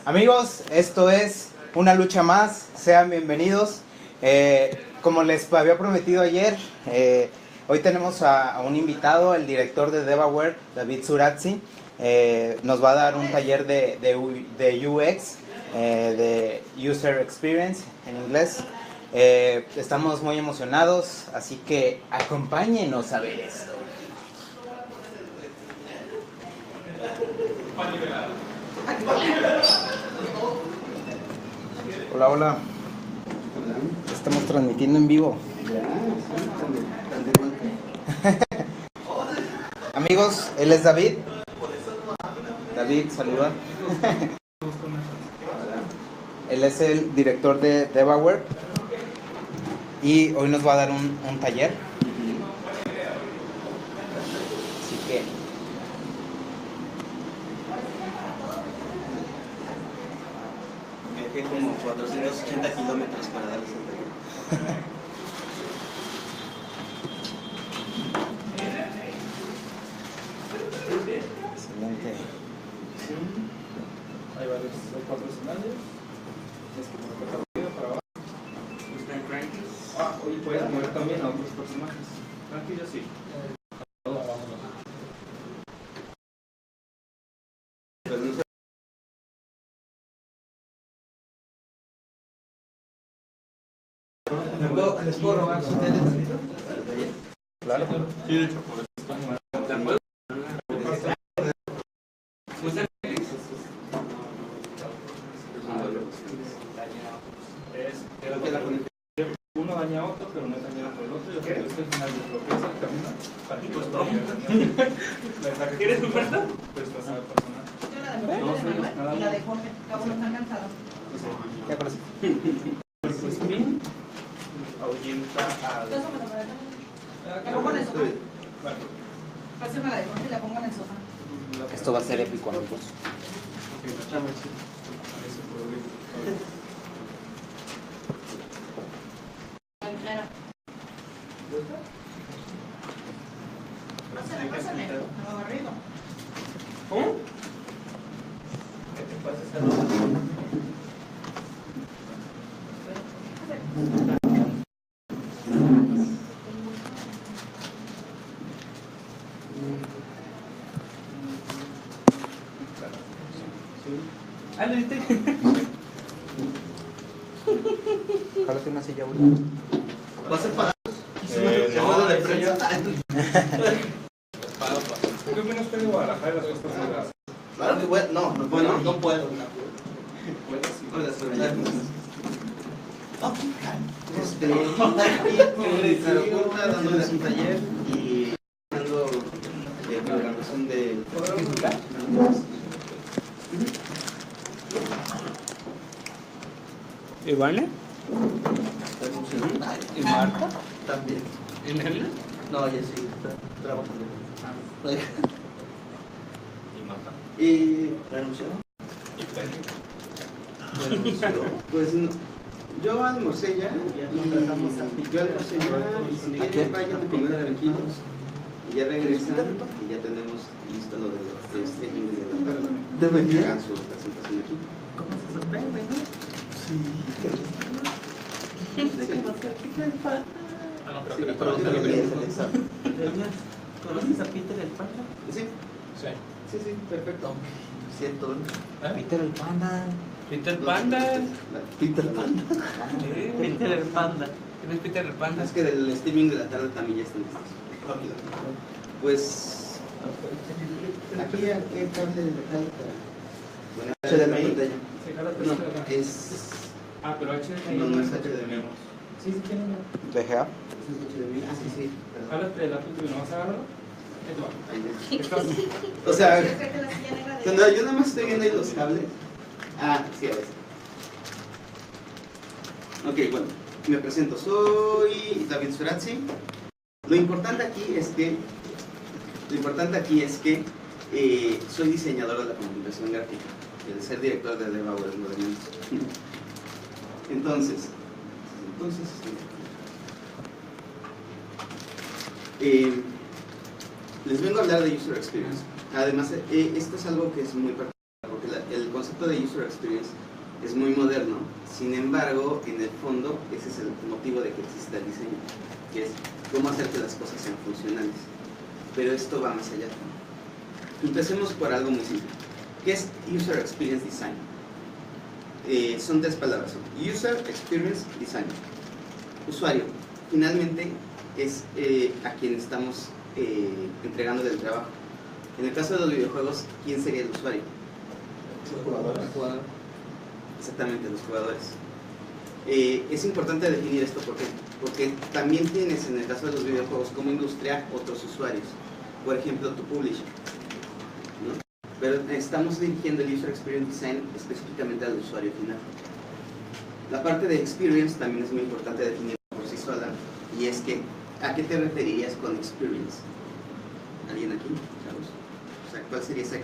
Amigos, esto es Una Lucha Más, sean bienvenidos. Como les había prometido ayer, hoy tenemos a un invitado, el director de DevAware, David Surazzi. Nos va a dar un taller de UX, de User Experience en inglés. Estamos muy emocionados, así que acompáñenos a ver esto. Hola, hola. Estamos transmitiendo en vivo. Amigos, él es David. David, saluda. Él es el director de DevAware y hoy nos va a dar un taller. Así que viajé como 480 kilómetros para darles el taller. Excelente. Hay varios patrocinantes. Tienes que poner rápido para abajo. Y puedes mover también a otros personajes. Tranquilo, sí. ¿Les puedo robar su tele tantito? Claro. Sí, de hecho, por eso está muy mal. Creo que la conexión uno daña a otro, pero no es dañado por el otro. Y después al final desbloqueas el camino para que pues todo. ¿Quieres tu oferta? Pues pasar personal. Y la de Jorge, cabo no están cansados. Ya con eso. El spin ahuyenta al... Entonces me lo voy a la pongo en el sofá. Pásame la de Jorge y la pongo en el sofá. Esto va a ser épico, amigos. Pásame, no arriba. ¿Cómo? ¿Qué te pasa esa ropa? Ah, ¿le diste? Jálate una silla, güey. ¿Va a ser para no, de prensa? ¿Qué opinas usted de Guadalajara y las costas cerradas? Claro que puedo. No puedo. No puedo. Dándoles un taller y dando programación de ¿Y Vane? ¿Y Marta? también. ¿Y Nelly? No, ya sí, está trabajando. ¿Y Marta? ¿Y renunció? ¿Y Penny? Renunció. Pues no. Yo almorcé ya, yo almorcé ya, y que vayan a comer tranquilos, y ya regresan, y ya tenemos listo lo de los streaming de la tarde. Que hagan su presentación aquí. ¿Cómo se sorprende, no? Sí. Ah, no, creo Sí, que pero no. creo que es el examen. ¿Conoces a Peter el Panda? Sí, Sí. perfecto. Siento, ¿no? Peter el Panda. Peter Panda. Peter Panda. Peter el Panda. ¿Quién es Peter el Panda? Es que del streaming de la tarde también ya están listos. Rápido. Pues. Aquí, ¿a qué cable de mecánica? Bueno, HDMI. No, es. Ah, pero HDMI. No es HDMI. Sí, tiene una. ¿VGA? ¿Es HDMI? Ah, sí, perdón. Jálate el lápiz y no vas a agarrarlo. Ahí te va. Ahí Estás... O sea, Yo sé que la silla negra de- cuando yo nada más estoy viendo ahí los cables. Ah, sí, a ver. Ok, bueno, me presento. Soy David Surazzi. Lo importante aquí es que soy diseñador de la computación gráfica. El ser director de DevAware es lo de menos. Entonces, les vengo a hablar de User Experience. Además, esto es algo que es muy particular, porque el concepto de User Experience es muy moderno, sin embargo, en el fondo, ese es el motivo de que exista el diseño, que es cómo hacer que las cosas sean funcionales. Pero esto va más allá. Empecemos por algo muy simple. ¿Qué es User Experience Design? Son 3 palabras. User Experience Design. Usuario. Finalmente es a quien estamos entregándole el trabajo. En el caso de los videojuegos, ¿quién sería el usuario? Los jugadores. Exactamente, los jugadores. Es importante definir esto porque también tienes en el caso de los videojuegos como industria otros usuarios. Por ejemplo, tu publisher, ¿no? Pero estamos dirigiendo el User Experience Design específicamente al usuario final. La parte de Experience también es muy importante definir por sí sola, y es que, ¿a qué te referirías con Experience? ¿Alguien aquí? Carlos? O sea, ¿cuál sería esa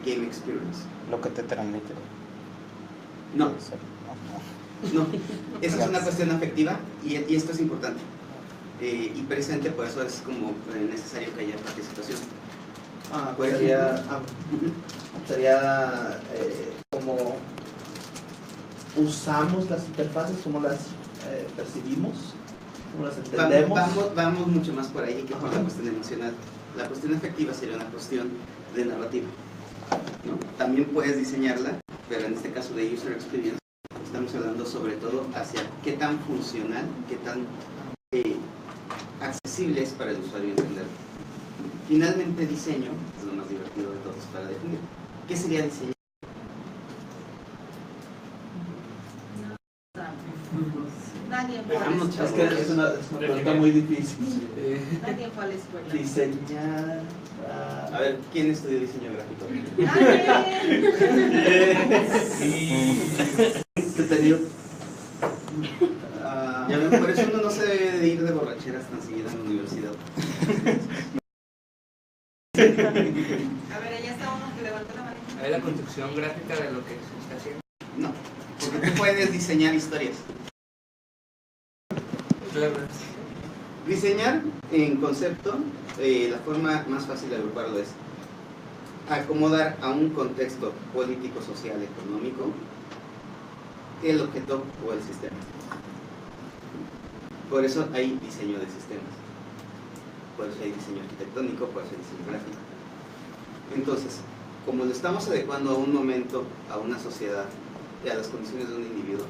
Game Experience? Lo que te transmite. No, no, esa es una cuestión afectiva y esto es importante. Y presente, por eso es como necesario que haya participación. Pues sería como usamos las interfaces, cómo las percibimos, cómo las entendemos. Vamos mucho más por ahí que por la cuestión emocional. La cuestión afectiva sería una cuestión de narrativa, ¿no? También puedes diseñarla, pero en este caso de User Experience estamos hablando sobre todo hacia qué tan funcional, qué tan accesible es para el usuario entenderlo. Finalmente, diseño es lo más divertido de todos para definir. ¿Qué sería diseño? Nadie fue a la Vamos, Es que escuela. es una pregunta muy difícil. Nadie fue a la escuela. Diseñar. A ver, ¿quién estudió diseño gráfico? ¡Nadie! ¿Qué te digo? Ya ven, por eso uno no se debe de ir de borracheras tan seguido en la universidad. A ver, allá está uno que levantó la mano. Hay la construcción gráfica de lo que se está haciendo. No, porque tú puedes diseñar historias. Claro. Diseñar en concepto, la forma más fácil de agruparlo es acomodar a un contexto político, social, económico el objeto o el sistema. Por eso hay diseño de sistemas, por eso hay diseño arquitectónico, por eso hay diseño gráfico. Entonces, como lo estamos adecuando a un momento, a una sociedad y a las condiciones de un individuo,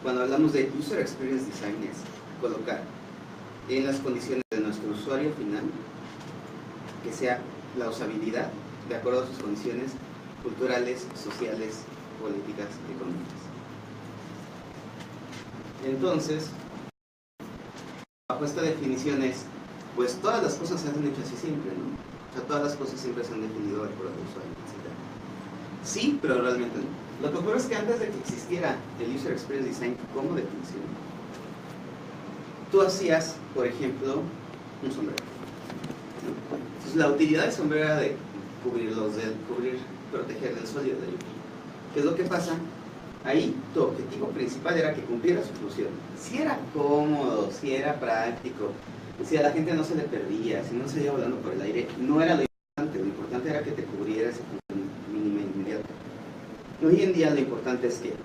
cuando hablamos de User Experience Design es colocar en las condiciones de nuestro usuario final que sea la usabilidad de acuerdo a sus condiciones culturales, sociales, políticas, económicas. Entonces, bajo esta definición es, pues todas las cosas se han hecho así siempre, ¿no? O sea, todas las cosas siempre se han definido de acuerdo al usuario, etc. Sí, pero realmente no. Lo que ocurre es que antes de que existiera el User Experience Design como definición, tú hacías, por ejemplo, un sombrero, ¿no? Entonces, la utilidad del sombrero era de proteger del sol y de la lluvia. ¿Qué es lo que pasa? Ahí tu objetivo principal era que cumpliera su función. Si era cómodo, si era práctico, si a la gente no se le perdía, si no se iba volando por el aire, no era lo importante era que te cubriera esa función mínima e inmediata. Hoy en día lo importante es que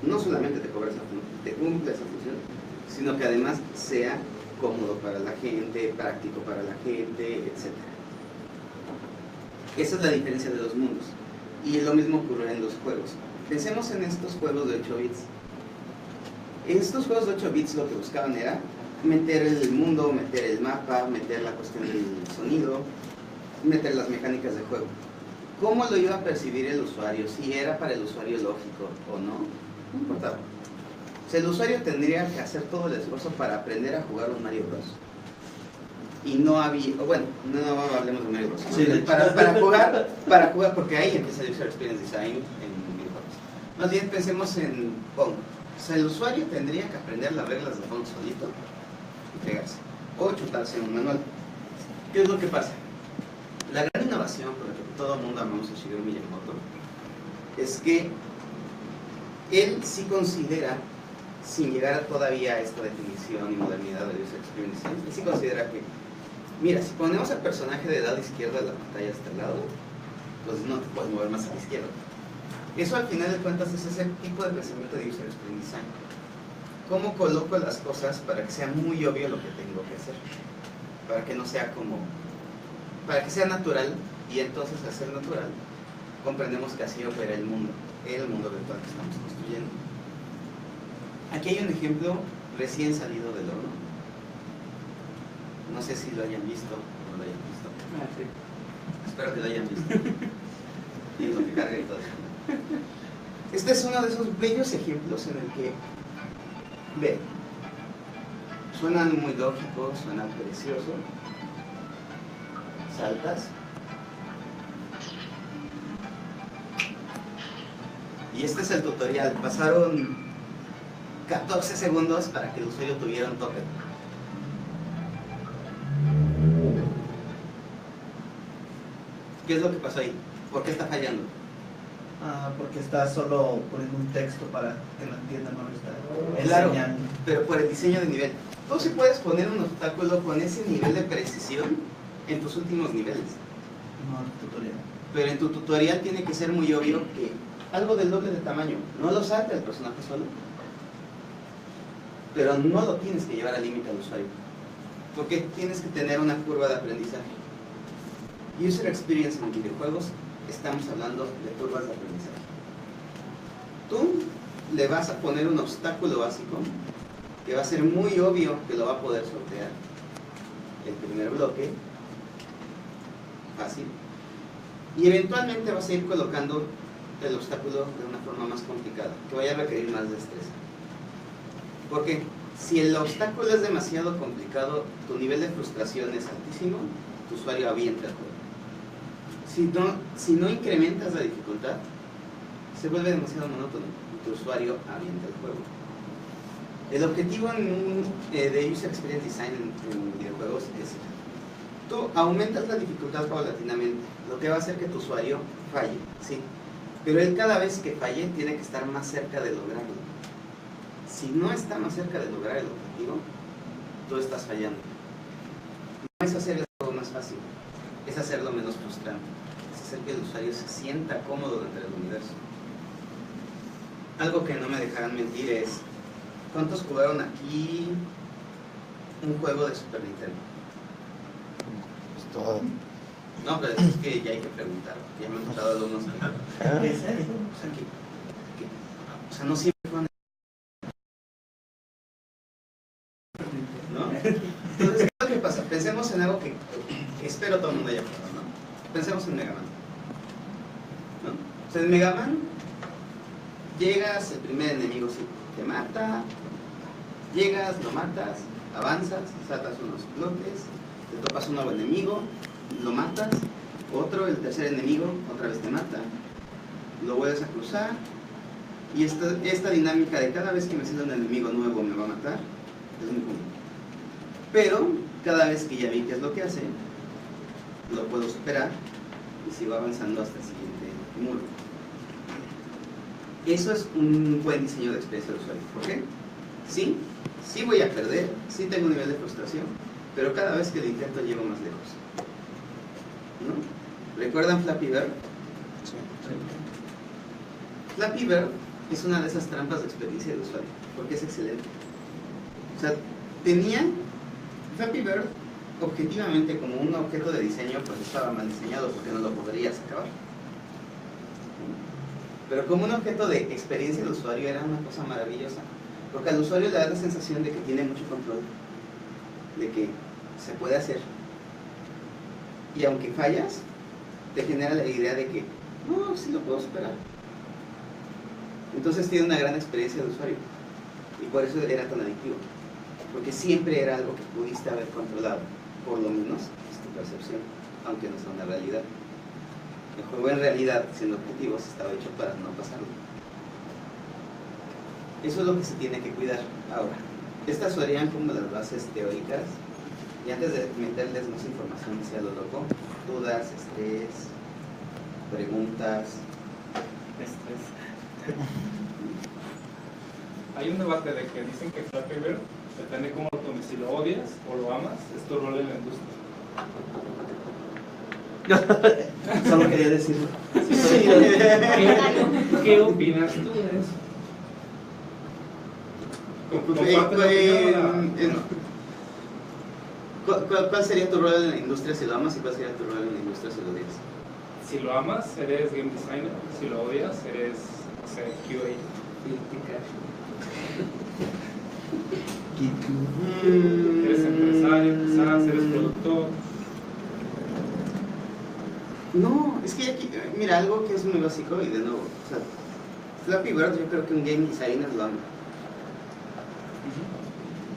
no solamente te cumple esa función, sino que además sea cómodo para la gente, práctico para la gente, etc. Esa es la diferencia de los mundos. Y lo mismo ocurre en los juegos. Pensemos en estos juegos de 8 bits. En estos juegos de 8 bits lo que buscaban era meter el mundo, meter el mapa, meter la cuestión del sonido, meter las mecánicas de juego. ¿Cómo lo iba a percibir el usuario? Si era para el usuario lógico o no, no importaba. O sea, el usuario tendría que hacer todo el esfuerzo para aprender a jugar un Mario Bros. Y no había, bueno, no hablemos de Mario Bros. Sí, para jugar, porque ahí empieza el User Experience Design en videojuegos. Más bien pensemos en Pong. O sea, el usuario tendría que aprender las reglas de Pong solito y pegarse. O chutarse un manual. ¿Qué es lo que pasa? La gran innovación por la que todo el mundo amamos a Shigeru Miyamoto es que él sí considera, sin llegar todavía a esta definición y modernidad del User Experience Design, él sí considera que, mira, si ponemos al personaje del lado izquierdo de la pantalla hasta el lado, pues no te puedes mover más a la izquierda. Eso al final de cuentas es ese tipo de pensamiento de User Experience Design. ¿Cómo coloco las cosas para que sea muy obvio lo que tengo que hacer? Para que no sea como... para que sea natural, y entonces al ser natural comprendemos que así opera el mundo virtual que estamos construyendo. Aquí hay un ejemplo recién salido del horno. No sé si lo hayan visto o no lo hayan visto. Espero que lo hayan visto. Y lo que cargue y todo. Este es uno de esos bellos ejemplos en el que, ve, suenan muy lógicos, suenan precioso, saltas, y este es el tutorial. Pasaron 14 segundos para que el usuario tuviera un token. ¿Qué es lo que pasó ahí? ¿Por qué está fallando? Porque está solo poniendo un texto para que lo entiendan, no lo está Claro, enseñando. pero por el diseño de nivel. Tú sí puedes poner un obstáculo con ese nivel de precisión en tus últimos niveles. No, el tutorial. Pero en tu tutorial tiene que ser muy obvio que algo del doble de tamaño. No lo salta el personaje solo, pero no lo tienes que llevar al límite al usuario. Porque tienes que tener una curva de aprendizaje. User Experience en videojuegos, estamos hablando de curvas de aprendizaje. Tú le vas a poner un obstáculo básico que va a ser muy obvio que lo va a poder sortear. El primer bloque, fácil. Y eventualmente vas a ir colocando el obstáculo de una forma más complicada, que vaya a requerir más destreza. Porque si el obstáculo es demasiado complicado, tu nivel de frustración es altísimo, tu usuario avienta el juego. Si no incrementas la dificultad, se vuelve demasiado monótono y tu usuario avienta el juego. El objetivo de User Experience Design en videojuegos es: tú aumentas la dificultad paulatinamente, lo que va a hacer que tu usuario falle, sí, pero él cada vez que falle tiene que estar más cerca de lograrlo. Si no está más cerca de lograr el objetivo, tú estás fallando. No es hacer el juego más fácil, es hacerlo menos frustrante, es hacer que el usuario se sienta cómodo dentro del universo. Algo que no me dejarán mentir es: ¿cuántos jugaron aquí un juego de Super Nintendo? Pues todo. No, pero es que ya hay que preguntar. Ya me han contado alumnos que... ¿Qué es eso? O sea, no siempre juegan, ¿no? Entonces, ¿qué es lo que pasa? Pensemos en algo que espero todo el mundo haya jugado, ¿no? Pensemos en Mega Man, ¿no? O sea, en Mega Man llegas, el primer enemigo sí te mata, llegas, lo matas, avanzas, saltas unos bloques, te topas un nuevo enemigo, lo matas, otro, el tercer enemigo, otra vez te mata, lo vuelves a cruzar, y esta dinámica de cada vez que me sale un enemigo nuevo me va a matar, es muy común. Pero cada vez que ya vi qué es lo que hace, lo puedo superar y sigo avanzando hasta el siguiente muro. Eso es un buen diseño de experiencia de usuario. ¿Por qué? Sí voy a perder, sí tengo un nivel de frustración, pero cada vez que lo intento llego más lejos, ¿no? ¿Recuerdan Flappy Bird? Sí. Flappy Bird es una de esas trampas de experiencia de usuario, porque es excelente. O sea, Flappy Bird, objetivamente, como un objeto de diseño, pues estaba mal diseñado porque no lo podrías acabar. Pero como un objeto de experiencia de usuario era una cosa maravillosa, porque al usuario le da la sensación de que tiene mucho control, de que se puede hacer. Y aunque fallas, te genera la idea de que, no, sí lo puedo superar. Entonces tiene una gran experiencia de usuario, y por eso era tan adictivo, porque siempre era algo que pudiste haber controlado, por lo menos es tu percepción, aunque no sea una realidad. El juego en realidad, siendo objetivos, estaba hecho para no pasarlo. Eso es lo que se tiene que cuidar. Ahora, estas serían como las bases teóricas, y antes de meterles más información hacia lo loco, dudas, estrés, preguntas. Hay un debate de que dicen que Flappy Bird, depende cómo lo tomes, si lo odias o lo amas, es tu rol en la industria. Solo quería decirlo. ¿Qué opinas tú de eso? ¿Cuál sería tu rol en la industria si lo amas y cuál sería tu rol en la industria si lo odias? Si lo amas, eres game designer. Si lo odias, eres, no sé, QA. Eres empresario, quizás, eres productor. No, es que aquí, mira, algo que es muy básico y de nuevo, o sea, Flappy Bird yo creo que un game designer lo ama.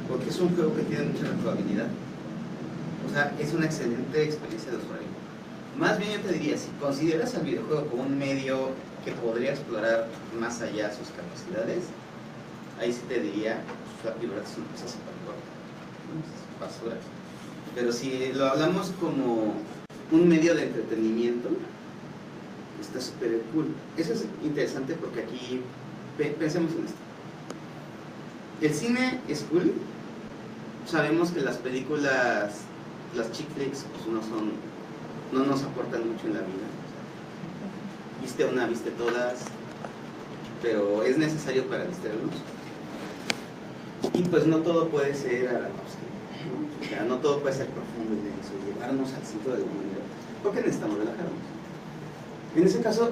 Porque es un juego que tiene mucha jugabilidad. O sea, es una excelente experiencia de usuario. Más bien yo te diría, si consideras al videojuego como un medio que podría explorar más allá sus capacidades, ahí sí te diría, Flappy Bird es una cosa súper corta, basura. Pero si lo hablamos como un medio de entretenimiento, está súper cool. Eso es interesante porque aquí, pensemos en esto. El cine es cool. Sabemos que las películas, las chick flicks, pues no nos aportan mucho en la vida. Viste una, viste todas, pero es necesario para distraernos. Y pues no todo puede ser Aronofsky, ¿no? O sea, no todo puede ser profundo y denso, llevarnos al centro de la humanidad, porque necesitamos relajarnos. En ese caso,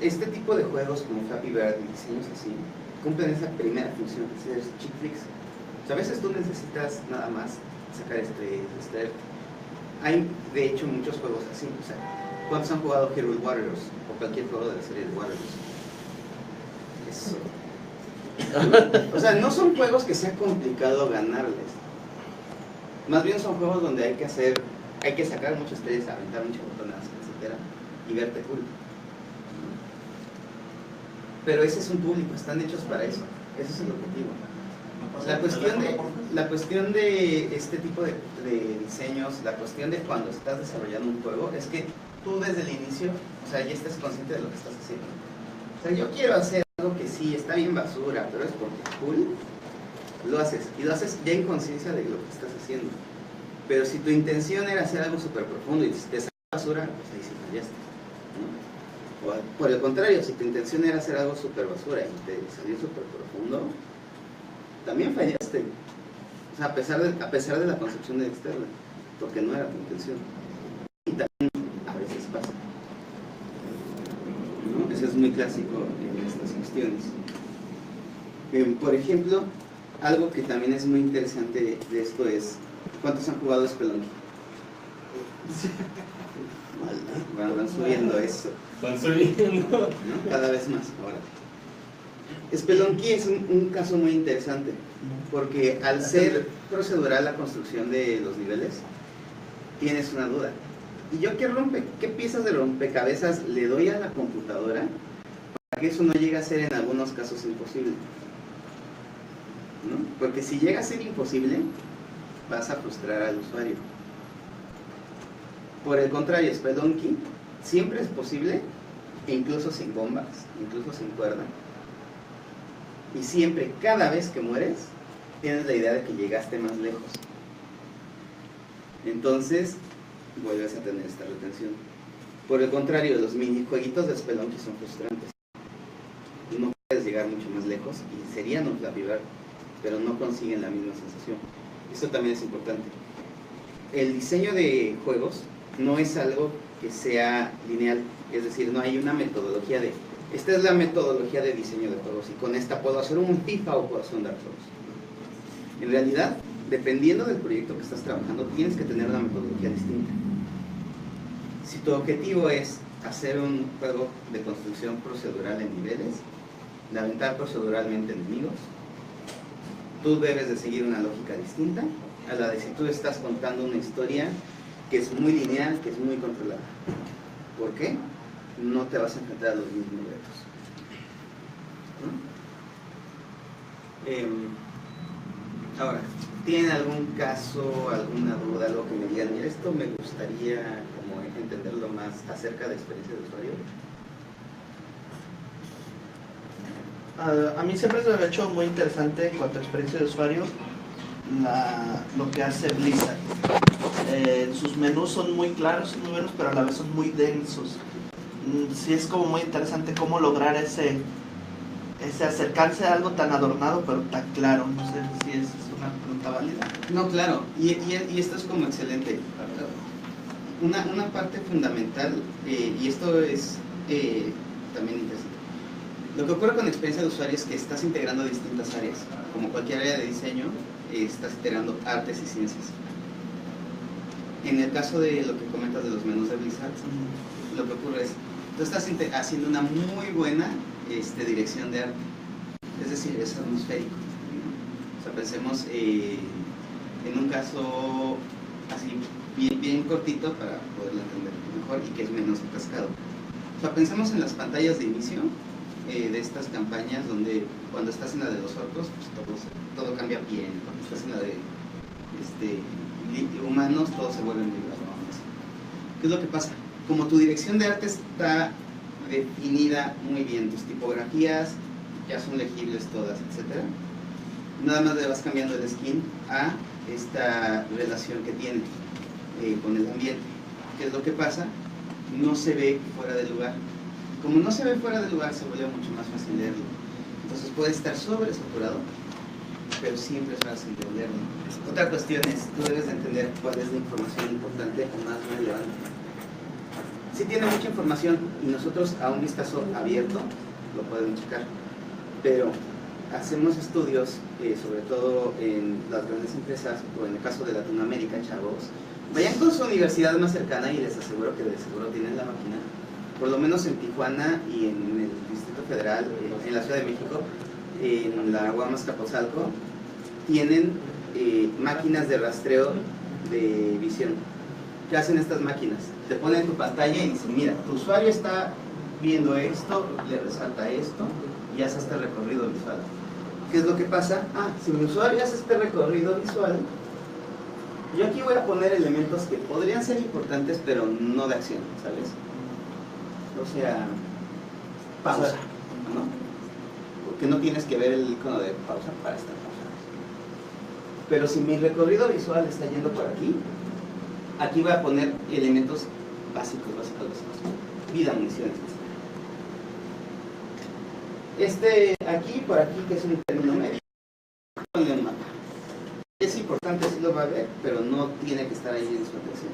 este tipo de juegos como Flappy Bird y diseños así, cumplen esa primera función, ser chick flicks. O sea, a veces tú necesitas nada más sacar distraerte. Hay, de hecho, muchos juegos así. O sea, ¿cuántos han jugado Hero Warriors o cualquier juego de la serie de Warriors? Eso. O sea, no son juegos que sea complicado ganarles. Más bien son juegos donde hay que sacar muchas estrellas, aventar muchas botonas, etcétera, y verte cool. Pero ese es un público, están hechos para eso. Ese es el objetivo. La cuestión de este tipo de diseños, la cuestión de cuando estás desarrollando un juego, es que tú desde el inicio, o sea, ya estés consciente de lo que estás haciendo. O sea, yo quiero hacer algo que sí, está bien basura, pero es porque es cool, lo haces. Y lo haces ya en conciencia de lo que estás haciendo. Pero si tu intención era hacer algo súper profundo y te sale basura, pues ahí sí fallaste, ¿no? O por el contrario, si tu intención era hacer algo súper basura y te salió súper profundo, también fallaste. O sea, a pesar de la concepción de externa, porque no era tu intención. Y también a veces pasa, ¿no? Eso es muy clásico en estas cuestiones. Por ejemplo, algo que también es muy interesante de esto es, ¿cuántos han jugado Spelunky? Van subiendo eso. Van subiendo. ¿No? Cada vez más ahora. Spelunky es un caso muy interesante, porque al ser procedural la construcción de los niveles, tienes una duda. ¿Y yo qué piezas de rompecabezas le doy a la computadora para que eso no llegue a ser en algunos casos imposible? ¿No? Porque si llega a ser imposible, vas a frustrar al usuario. Por el contrario, Spelunky siempre es posible, incluso sin bombas, incluso sin cuerda. Y siempre, cada vez que mueres, tienes la idea de que llegaste más lejos. Entonces, vuelves a tener esta retención. Por el contrario, los minijueguitos de Spelunky son frustrantes. No puedes llegar mucho más lejos y serían un Flappy Bird, pero no consiguen la misma sensación. Esto también es importante. El diseño de juegos no es algo que sea lineal, es decir, no hay una metodología de esta es la metodología de diseño de juegos y con esta puedo hacer un FIFA o puedo hacer un Dark Souls. En realidad, dependiendo del proyecto que estás trabajando, tienes que tener una metodología distinta. Si tu objetivo es hacer un juego de construcción procedural en niveles, de aventar proceduralmente enemigos, tú debes de seguir una lógica distinta a la de si tú estás contando una historia que es muy lineal, que es muy controlada. ¿Por qué? No te vas a enfrentar a los mismos retos. ¿No? Ahora, ¿tienen algún caso, alguna duda, algo que me digan? Mira, esto me gustaría como entenderlo más acerca de experiencia de usuario. A mí siempre se me ha hecho muy interesante en cuanto a experiencia de usuario lo que hace Blizzard. Sus menús son muy claros, sus números, pero a la vez son muy densos. sí es como muy interesante cómo lograr ese acercarse a algo tan adornado pero tan claro. No sé si es una pregunta válida. No, claro, y esto es como excelente. Una parte fundamental, y esto es también interesante. Lo que ocurre con la experiencia de usuario es que estás integrando distintas áreas. Como cualquier área de diseño, estás integrando artes y ciencias. En el caso de lo que comentas de los menús de Blizzard, lo que ocurre es, tú estás haciendo una muy buena dirección de arte, es decir, es atmosférico. O sea, pensemos en un caso así bien cortito para poderlo entender mejor y que es menos atascado. O sea, pensemos en las pantallas de inicio de estas campañas donde cuando estás en la de los orcos, pues todo cambia bien. Cuando estás en la de humanos, todo se vuelve muy raro. ¿Qué es lo que pasa? Como tu dirección de arte está definida muy bien, tus tipografías ya son legibles todas, etcétera, nada más le vas cambiando el skin a esta relación que tiene con el ambiente. ¿Qué es lo que pasa? No se ve fuera de lugar. Como no se ve fuera de lugar, se vuelve mucho más fácil leerlo. Entonces puede estar sobresaturado, pero siempre es fácil de leerlo. Otra cuestión es, tú debes de entender cuál es la información importante o más relevante. Sí tiene mucha información y nosotros a un vistazo abierto lo podemos checar, pero hacemos estudios, sobre todo en las grandes empresas o en el caso de Latinoamérica, chavos, vayan con su universidad más cercana y les aseguro que de seguro tienen la máquina, por lo menos en Tijuana y en el Distrito Federal, en la Ciudad de México, en la Guamas Capozalco, tienen máquinas de rastreo de visión. ¿Qué hacen estas máquinas? Te ponen tu pantalla y dicen, mira, tu usuario está viendo esto, le resalta esto y hace este recorrido visual. ¿Qué es lo que pasa? Si mi usuario hace este recorrido visual, yo aquí voy a poner elementos que podrían ser importantes, pero no de acción, ¿sabes? O sea, pausa, ¿no? Porque no tienes que ver el icono de pausa para estar pausado. Pero si mi recorrido visual está yendo por aquí, aquí voy a poner elementos básicos. Vida, municiones, aquí, por aquí, que es un término medio, ponle un mapa. Es importante, sí lo va a ver, pero no tiene que estar ahí en su atención.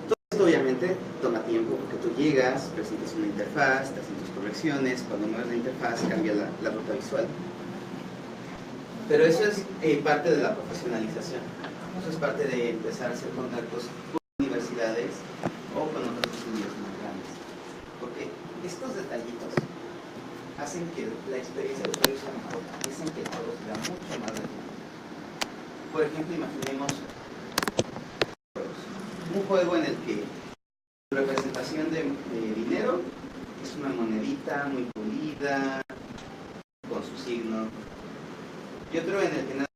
Todo esto obviamente toma tiempo, porque tú llegas, presentas una interfaz, te hacen tus correcciones, cuando mueves la interfaz cambia la ruta visual. Pero eso es parte de la profesionalización. Eso es parte de empezar a hacer contactos con universidades o con otros estudios más grandes. Porque estos detallitos hacen que la experiencia de usuario sea mejor, hacen que todo sea mucho más relevante. Por ejemplo, imaginemos un juego en el que la representación de dinero es una monedita muy pulida, con su signo, y otro en el que nada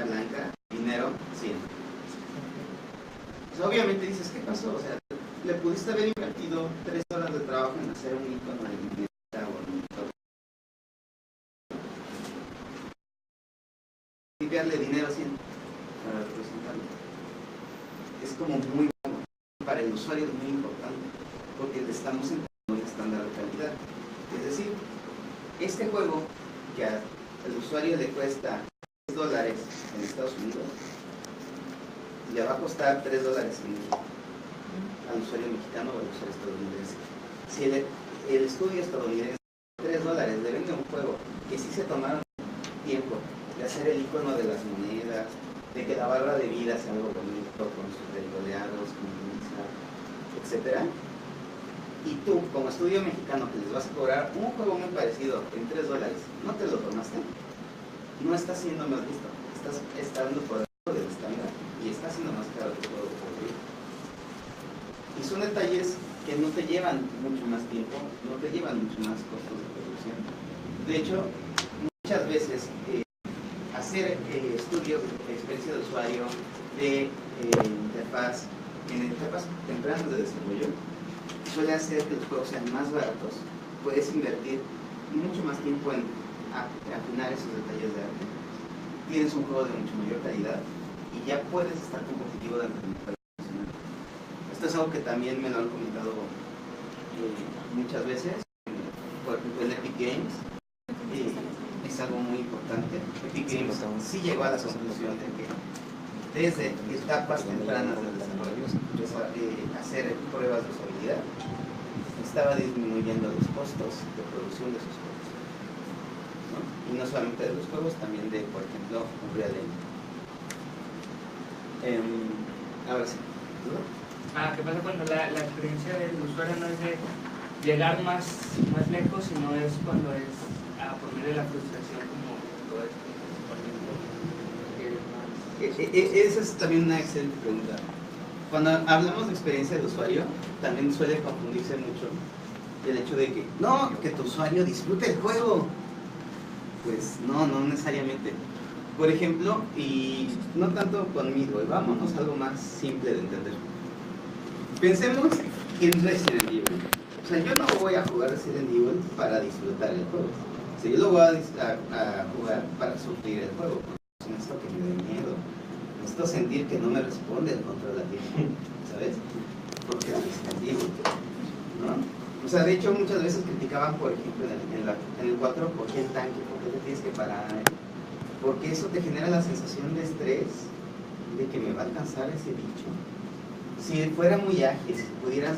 blanca, dinero, 100. Pues obviamente dices, ¿qué pasó? O sea, le pudiste haber invertido 3 horas de trabajo en hacer un icono de moneda o un y enviarle dinero 100 para representarlo. Es como muy bueno. Para el usuario es muy importante, porque le estamos entrando un estándar de calidad. Es decir, este juego que al usuario le cuesta $10 en Estados Unidos, le va a costar $3 al usuario mexicano o al usuario estadounidense. Si el estudio estadounidense $3 le vende un juego que sí se tomaron tiempo de hacer el icono de las monedas, de que la barra de vida sea algo bonito con sus redondeados, con pinza, etc. Y tú, como estudio mexicano, que les vas a cobrar un juego muy parecido en $3, ¿no te lo tomaste? No estás siendo más listo, estás estando por debajo del estándar y está siendo más caro que todo por ti. Y son detalles que no te llevan mucho más tiempo, no te llevan mucho más costos de producción. De hecho, muchas veces hacer estudios de experiencia de usuario, de interfaz, en etapas tempranas de desarrollo, suele hacer que los juegos sean más baratos. Puedes invertir mucho más tiempo en afinar esos detalles de arte. Tienes un juego de mucho mayor calidad y ya puedes estar competitivo dentro del mercado nacional. Esto es algo que también me lo han comentado muchas veces, por ejemplo en Epic Games. Es algo muy importante. Epic Games sí llegó a la conclusión de que desde etapas tempranas del desarrollo, hacer pruebas de usabilidad estaba disminuyendo los costos de producción de sus juegos, ¿no? Y no solamente de los juegos, también de, por ejemplo, Unreal Engine. Ahora sí, ¿no? ¿Qué pasa cuando la experiencia del usuario no es de llegar más lejos, sino es cuando es por medio de la frustración, como todo esto, por ejemplo, Esa es también una excelente pregunta. Cuando hablamos de experiencia de usuario, también suele confundirse mucho el hecho de que, no, que tu usuario disfrute el juego. Pues no necesariamente. Por ejemplo, y no tanto conmigo, vámonos a algo más simple de entender. Pensemos en Resident Evil. O sea, yo no voy a jugar Resident Evil para disfrutar el juego. O sea, yo lo voy a jugar para sufrir el juego. Necesito que me dé miedo. Necesito sentir que no me responde el control a tiempo, ¿sabes? Porque es Resident Evil, ¿no? O sea, de hecho, muchas veces criticaban, por ejemplo, en el 4, ¿por qué el tanque? ¿Por qué te tienes que parar? Porque eso te genera la sensación de estrés, de que me va a alcanzar ese bicho. Si fuera muy ágil, si pudieras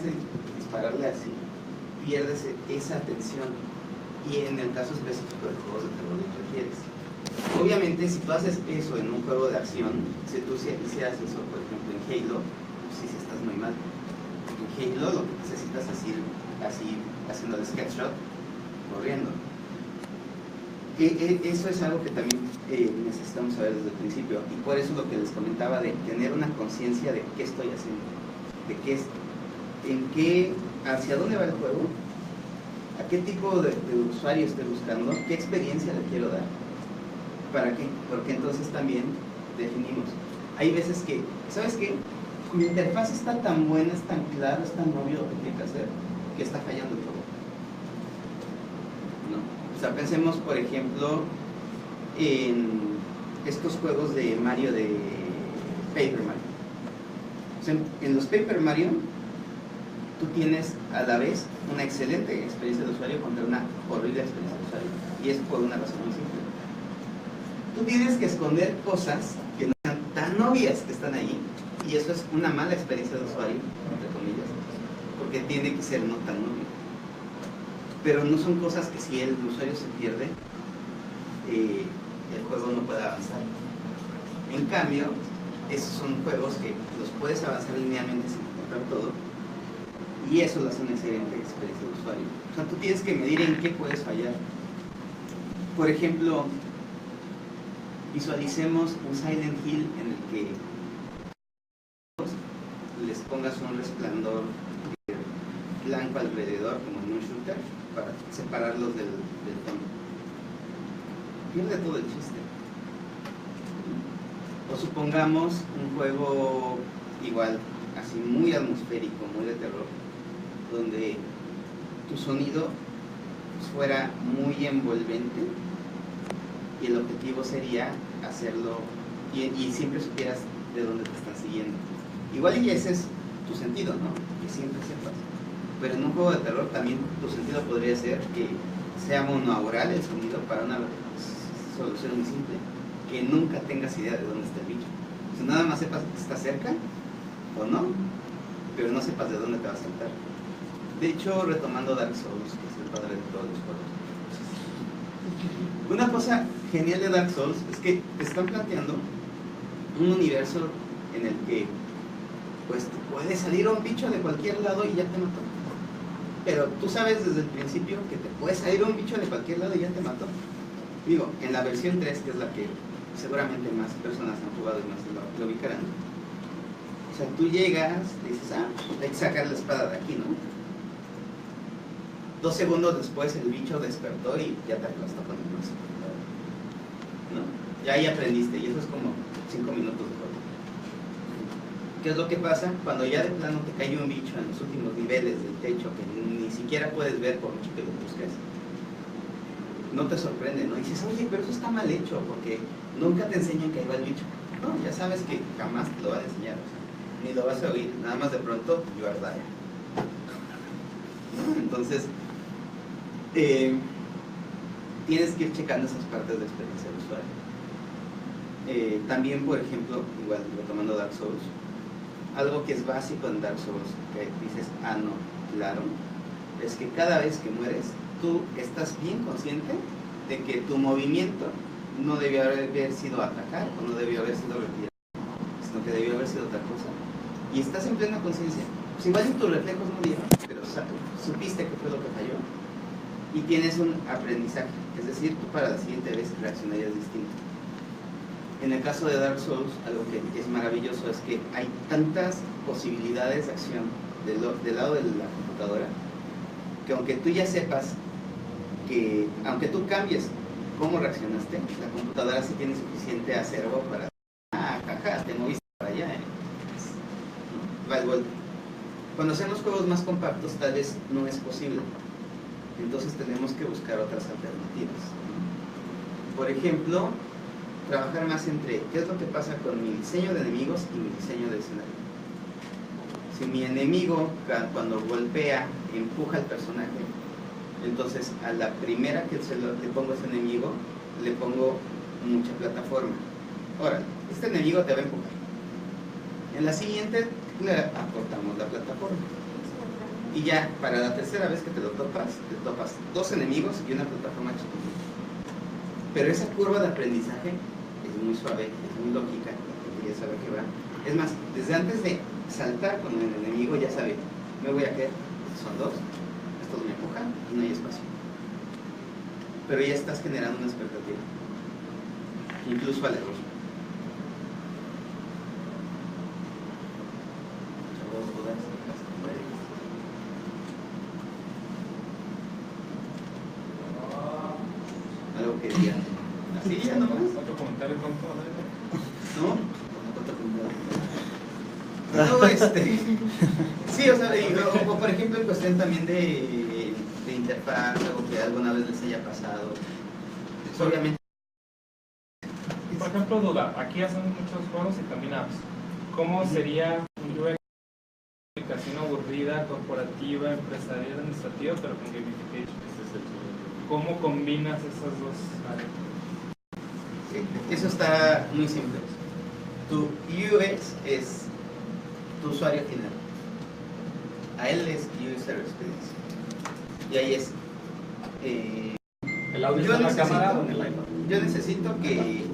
dispararle así, pierdes esa atención. Y en el caso específico de juegos de terror lo refieres. Obviamente, si tú haces eso en un juego de acción, si tú hicieras eso, por ejemplo, en Halo, pues sí, estás muy mal. En Halo lo que necesitas es ir así, haciendo el sketch shot, corriendo. Eso es algo que también necesitamos saber desde el principio, y por eso lo que les comentaba de tener una conciencia de qué estoy haciendo, de hacia dónde va el juego, a qué tipo de usuario estoy buscando, qué experiencia le quiero dar, para qué, porque entonces también definimos. Hay veces que, ¿sabes qué? Mi interfaz está tan buena, es tan claro, es tan obvio lo que tiene que hacer, que está fallando el juego. ¿No? O sea, pensemos, por ejemplo, en estos juegos de Mario, de Paper Mario. O sea, en los Paper Mario, tú tienes a la vez una excelente experiencia de usuario contra una horrible experiencia de usuario. Y es por una razón muy simple. Tú tienes que esconder cosas que no sean tan obvias que están ahí, y eso es una mala experiencia de usuario, entre comillas, porque tiene que ser no tan obvio. Pero no son cosas que si el usuario se pierde, el juego no puede avanzar. En cambio, esos son juegos que los puedes avanzar linealmente sin encontrar todo, y eso lo hace una excelente experiencia de usuario. O sea, tú tienes que medir en qué puedes fallar. Por ejemplo, visualicemos un Silent Hill en el que les pongas un resplandor blanco alrededor, como en un shooter, para separarlos del fondo. Pierde todo el chiste. O supongamos un juego igual, así muy atmosférico, muy de terror, donde tu sonido fuera muy envolvente, y el objetivo sería hacerlo y siempre supieras de dónde te están siguiendo. Igual y ese es tu sentido, ¿no? Que siempre sepas. Pero en un juego de terror también tu sentido podría ser que sea monaural el sonido, para una solución muy simple, que nunca tengas idea de dónde está el bicho. O sea, nada más sepas que está cerca o no, pero no sepas de dónde te va a saltar. De hecho, retomando Dark Souls, que es el padre de todos los juegos, una cosa genial de Dark Souls es que te están planteando un universo en el que pues puede salir un bicho de cualquier lado y ya te mató. Pero tú sabes desde el principio que te puede salir un bicho de cualquier lado y ya te mató. Digo, en la versión 3, que es la que seguramente más personas han jugado y más lo ubicarán. O sea, tú llegas, dices, hay que sacar la espada de aquí, ¿no? 2 segundos después el bicho despertó y ya te aplastó con el brazo, ¿no? Ya ahí aprendiste, y eso es como 5 minutos de juego. ¿Qué es lo que pasa? Cuando ya de plano te cae un bicho en los últimos niveles del techo que ni siquiera puedes ver por mucho que lo busques, no te sorprende, ¿no? Y dices, oye, pero eso está mal hecho, porque nunca te enseñan que ahí va el bicho. No, ya sabes que jamás te lo van a enseñar. O sea, ni lo vas a oír, nada más de pronto, you are there. Entonces, tienes que ir checando esas partes de experiencia del usuario. También, por ejemplo, igual retomando Dark Souls, algo que es básico en Dark Souls, que dices, ah, no, claro, es que cada vez que mueres, tú estás bien consciente de que tu movimiento no debió haber sido atacar o no debió haber sido retirar, sino que debió haber sido otra cosa. Y estás en plena conciencia. Pues igual tus reflejos no dieron, pero supiste que fue lo que falló. Y tienes un aprendizaje, es decir, tú para la siguiente vez reaccionarías distinto. En el caso de Dark Souls, algo que es maravilloso es que hay tantas posibilidades de acción del lado de la computadora, que aunque tú ya sepas que, aunque tú cambies cómo reaccionaste, la computadora sí tiene suficiente acervo para, jaja, te moviste para allá, va el golpe. Cuando hacemos juegos más compactos tal vez no es posible, entonces tenemos que buscar otras alternativas. Por ejemplo, trabajar más entre qué es lo que pasa con mi diseño de enemigos y mi diseño de escenario. Si mi enemigo cuando golpea empuja al personaje, entonces a la primera que le pongo a ese enemigo le pongo mucha plataforma. Ahora, este enemigo te va a empujar. En la siguiente le acortamos la plataforma. Y ya para la tercera vez que te topas 2 enemigos y una plataforma chiquitita. Pero esa curva de aprendizaje es muy suave, es muy lógica, porque ya sabe que va. Es más, desde antes de saltar con el enemigo ya sabe, me voy a caer, son 2, estos me empujan y no hay espacio. Pero ya estás generando una expectativa, incluso al error. Algo que digan, así ya nomás. Otro comentario tonto, ¿No? Sí, o sea, o por ejemplo en cuestión también de interfaz, algo que alguna vez les haya pasado. Obviamente. Por ejemplo, duda, aquí hacen muchos juegos y también apps. ¿Cómo sería un UX, aplicación aburrida, corporativa, empresarial, administrativa, pero con gamification? ¿Cómo combinas esas dos áreas? Eso está muy simple. Tu UX es tu usuario final. A él es User Experience. Y ahí es. ¿El audio está en la cámara o en el iPad? Yo necesito que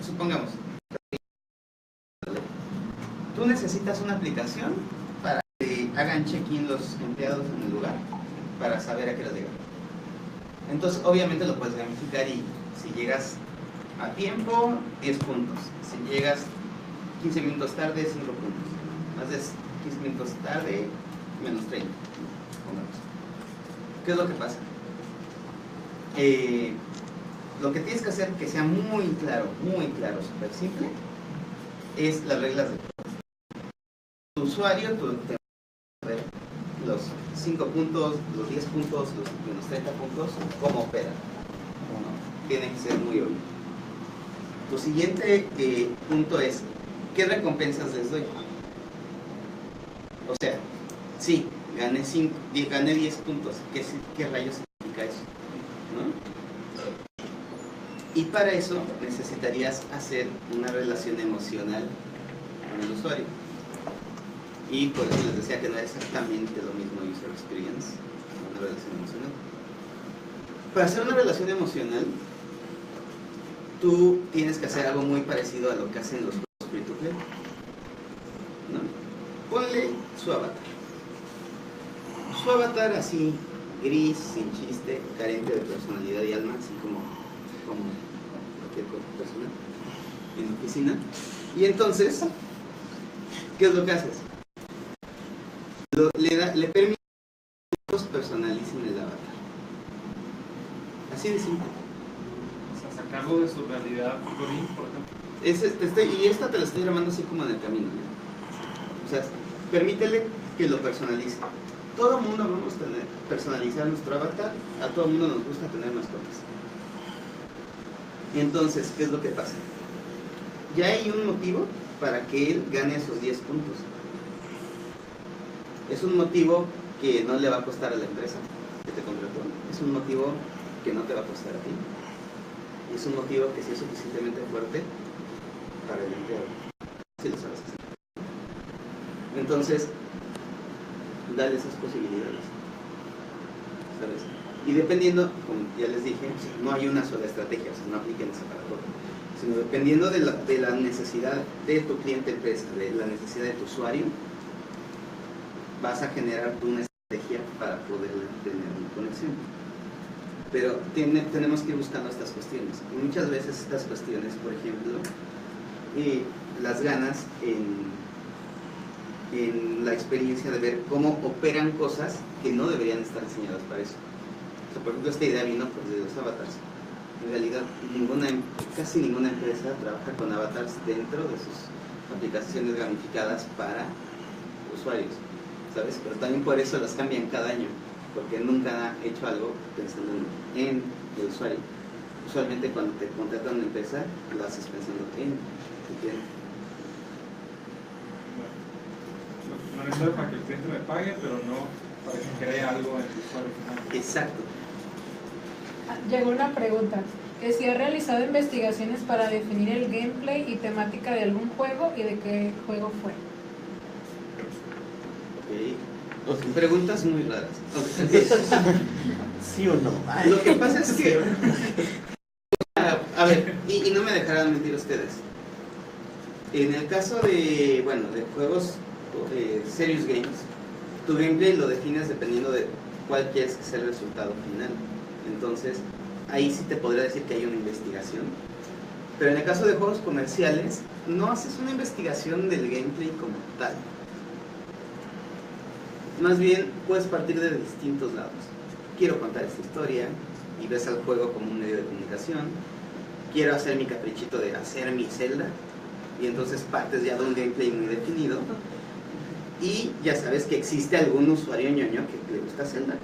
supongamos, tú necesitas una aplicación para que hagan check-in los empleados en el lugar para saber a qué hora llegar. Entonces, obviamente lo puedes gamificar y si llegas a tiempo, 10 puntos. Si llegas 15 minutos tarde, 5 puntos. Más de 15 minutos tarde, menos 30. Pongamos. ¿Qué es lo que pasa? Lo que tienes que hacer que sea muy claro, súper simple, es las reglas de tu usuario, los 5 puntos, los 10 puntos, los menos 30 puntos, cómo opera. Tiene que ser muy obvio. Tu siguiente punto es, ¿qué recompensas les doy? O sea, sí, gané 10 puntos, ¿qué rayos significa eso? ¿No? Y para eso necesitarías hacer una relación emocional con el usuario. Y por eso les decía que no es exactamente lo mismo User Experience, una relación emocional. Para hacer una relación emocional, tú tienes que hacer algo muy parecido a lo que hacen los juegos free to play, ¿no? Ponle su avatar. Su avatar así, gris, sin chiste, carente de personalidad y alma, así como cualquier persona en la oficina. Y entonces, ¿qué es lo que haces? Le permite que todos personalicen el avatar. Así de simple. O sea, sacarlo de su realidad, por ejemplo. Y esta te la estoy llamando así como en el camino, ¿no? O sea, permítele que lo personalice. Todo el mundo vamos a personalizar nuestro avatar, a todo el mundo nos gusta tener mascotas. Y entonces, ¿qué es lo que pasa? ya hay un motivo para que él gane esos 10 puntos. Es un motivo que no le va a costar a la empresa que te contrató, es un motivo que no te va a costar a ti, es un motivo que sí es suficientemente fuerte para el empleado, si lo sabes hacer. Entonces, dale esas posibilidades, ¿sabes? Y dependiendo, como ya les dije, no hay una sola estrategia, o sea, no apliquen esa para todo, sino dependiendo de la necesidad de tu cliente empresa, de la necesidad de tu usuario, vas a generar tú una estrategia para poder tener una conexión. Pero tenemos que ir buscando estas cuestiones. Y muchas veces estas cuestiones, por ejemplo, las ganas en la experiencia de ver cómo operan cosas que no deberían estar diseñadas para eso. O sea, por ejemplo, esta idea vino pues, de los avatars. En realidad, casi ninguna empresa trabaja con avatars dentro de sus aplicaciones gamificadas para usuarios, ¿sabes? Pero también por eso las cambian cada año, porque nunca ha hecho algo pensando en el usuario. Usualmente cuando te contratan una empresa, lo haces pensando en el cliente. No necesito para que el cliente me pague, pero no para que cree algo en el usuario final. Exacto. Llegó una pregunta, que si ha realizado investigaciones para definir el gameplay y temática de algún juego y de qué juego fue. Ok. Preguntas muy raras. ¿Sí o no? Lo que pasa es que... A ver, y no me dejarán mentir ustedes. En el caso de, bueno, de juegos serious games, tu gameplay lo defines dependiendo de cuál quieres que sea el resultado final. Entonces, ahí sí te podría decir que hay una investigación. Pero en el caso de juegos comerciales, no haces una investigación del gameplay como tal. Más bien, puedes partir de distintos lados. Quiero contar esta historia y ves al juego como un medio de comunicación. Quiero hacer mi caprichito de hacer mi Zelda y entonces partes ya de un gameplay muy definido y ya sabes que existe algún usuario ñoño que le gusta Zelda.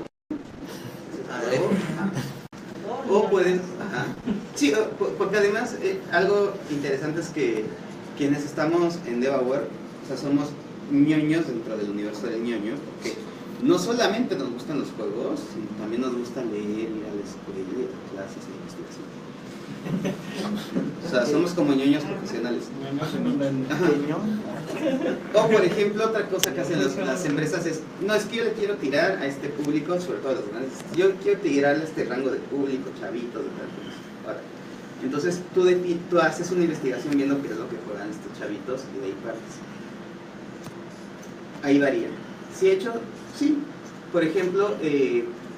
O pueden, ajá. Sí, porque además algo interesante es que quienes estamos en DevaWare, o sea, somos ñoños dentro del universo del ñoño, porque no solamente nos gustan los juegos, sino también nos gusta leer, ir a la escuela, ir a clases de investigación. O sea, somos como ñoños profesionales. O por ejemplo, otra cosa que hacen las empresas es, no, es que yo le quiero tirar a este público, sobre todo a los grandes, yo quiero tirarle a este rango de público, chavitos, de tal cosa. Ahora, entonces tú haces una investigación viendo qué es lo que juegan estos chavitos y de ahí partes. Ahí varía. ¿Sí he hecho? Sí. Por ejemplo,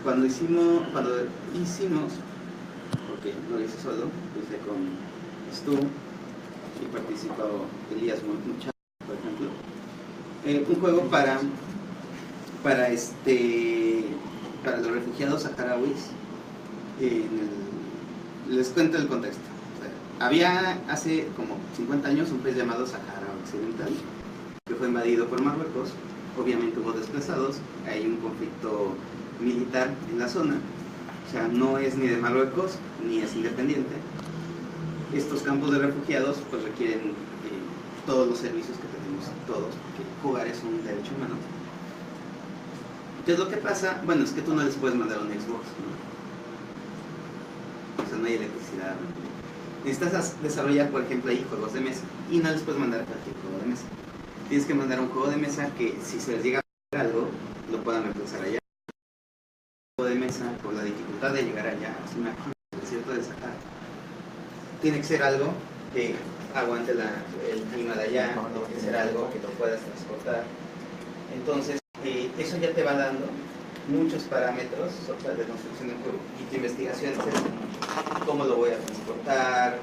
cuando hicimos, porque no lo hice solo, lo hice con Stu y participó Elías Mucha, por ejemplo. Un juego para los refugiados saharauis. Les cuento el contexto. O sea, había hace como 50 años un país llamado Sahara Occidental que fue invadido por Marruecos. Obviamente hubo desplazados, hay un conflicto militar en la zona. O sea, no es ni de Marruecos ni es independiente. Estos campos de refugiados pues requieren todos los servicios que tenemos todos, porque jugar es un derecho humano. Entonces lo que pasa, bueno, es que tú no les puedes mandar un Xbox, ¿no? O sea, no hay electricidad, ¿no? Necesitas desarrollar, por ejemplo, ahí juegos de mesa y no les puedes mandar cualquier juego de mesa. Tienes que mandar un juego de mesa que si se les llega a hacer algo, lo puedan reemplazar allá. De mesa por la dificultad de llegar allá, es una el desierto de Sahara. Tiene que ser algo que aguante el clima de allá, tiene que ser algo que lo puedas transportar. Entonces, eso ya te va dando muchos parámetros de construcción del juego. Y tu investigación es cómo lo voy a transportar,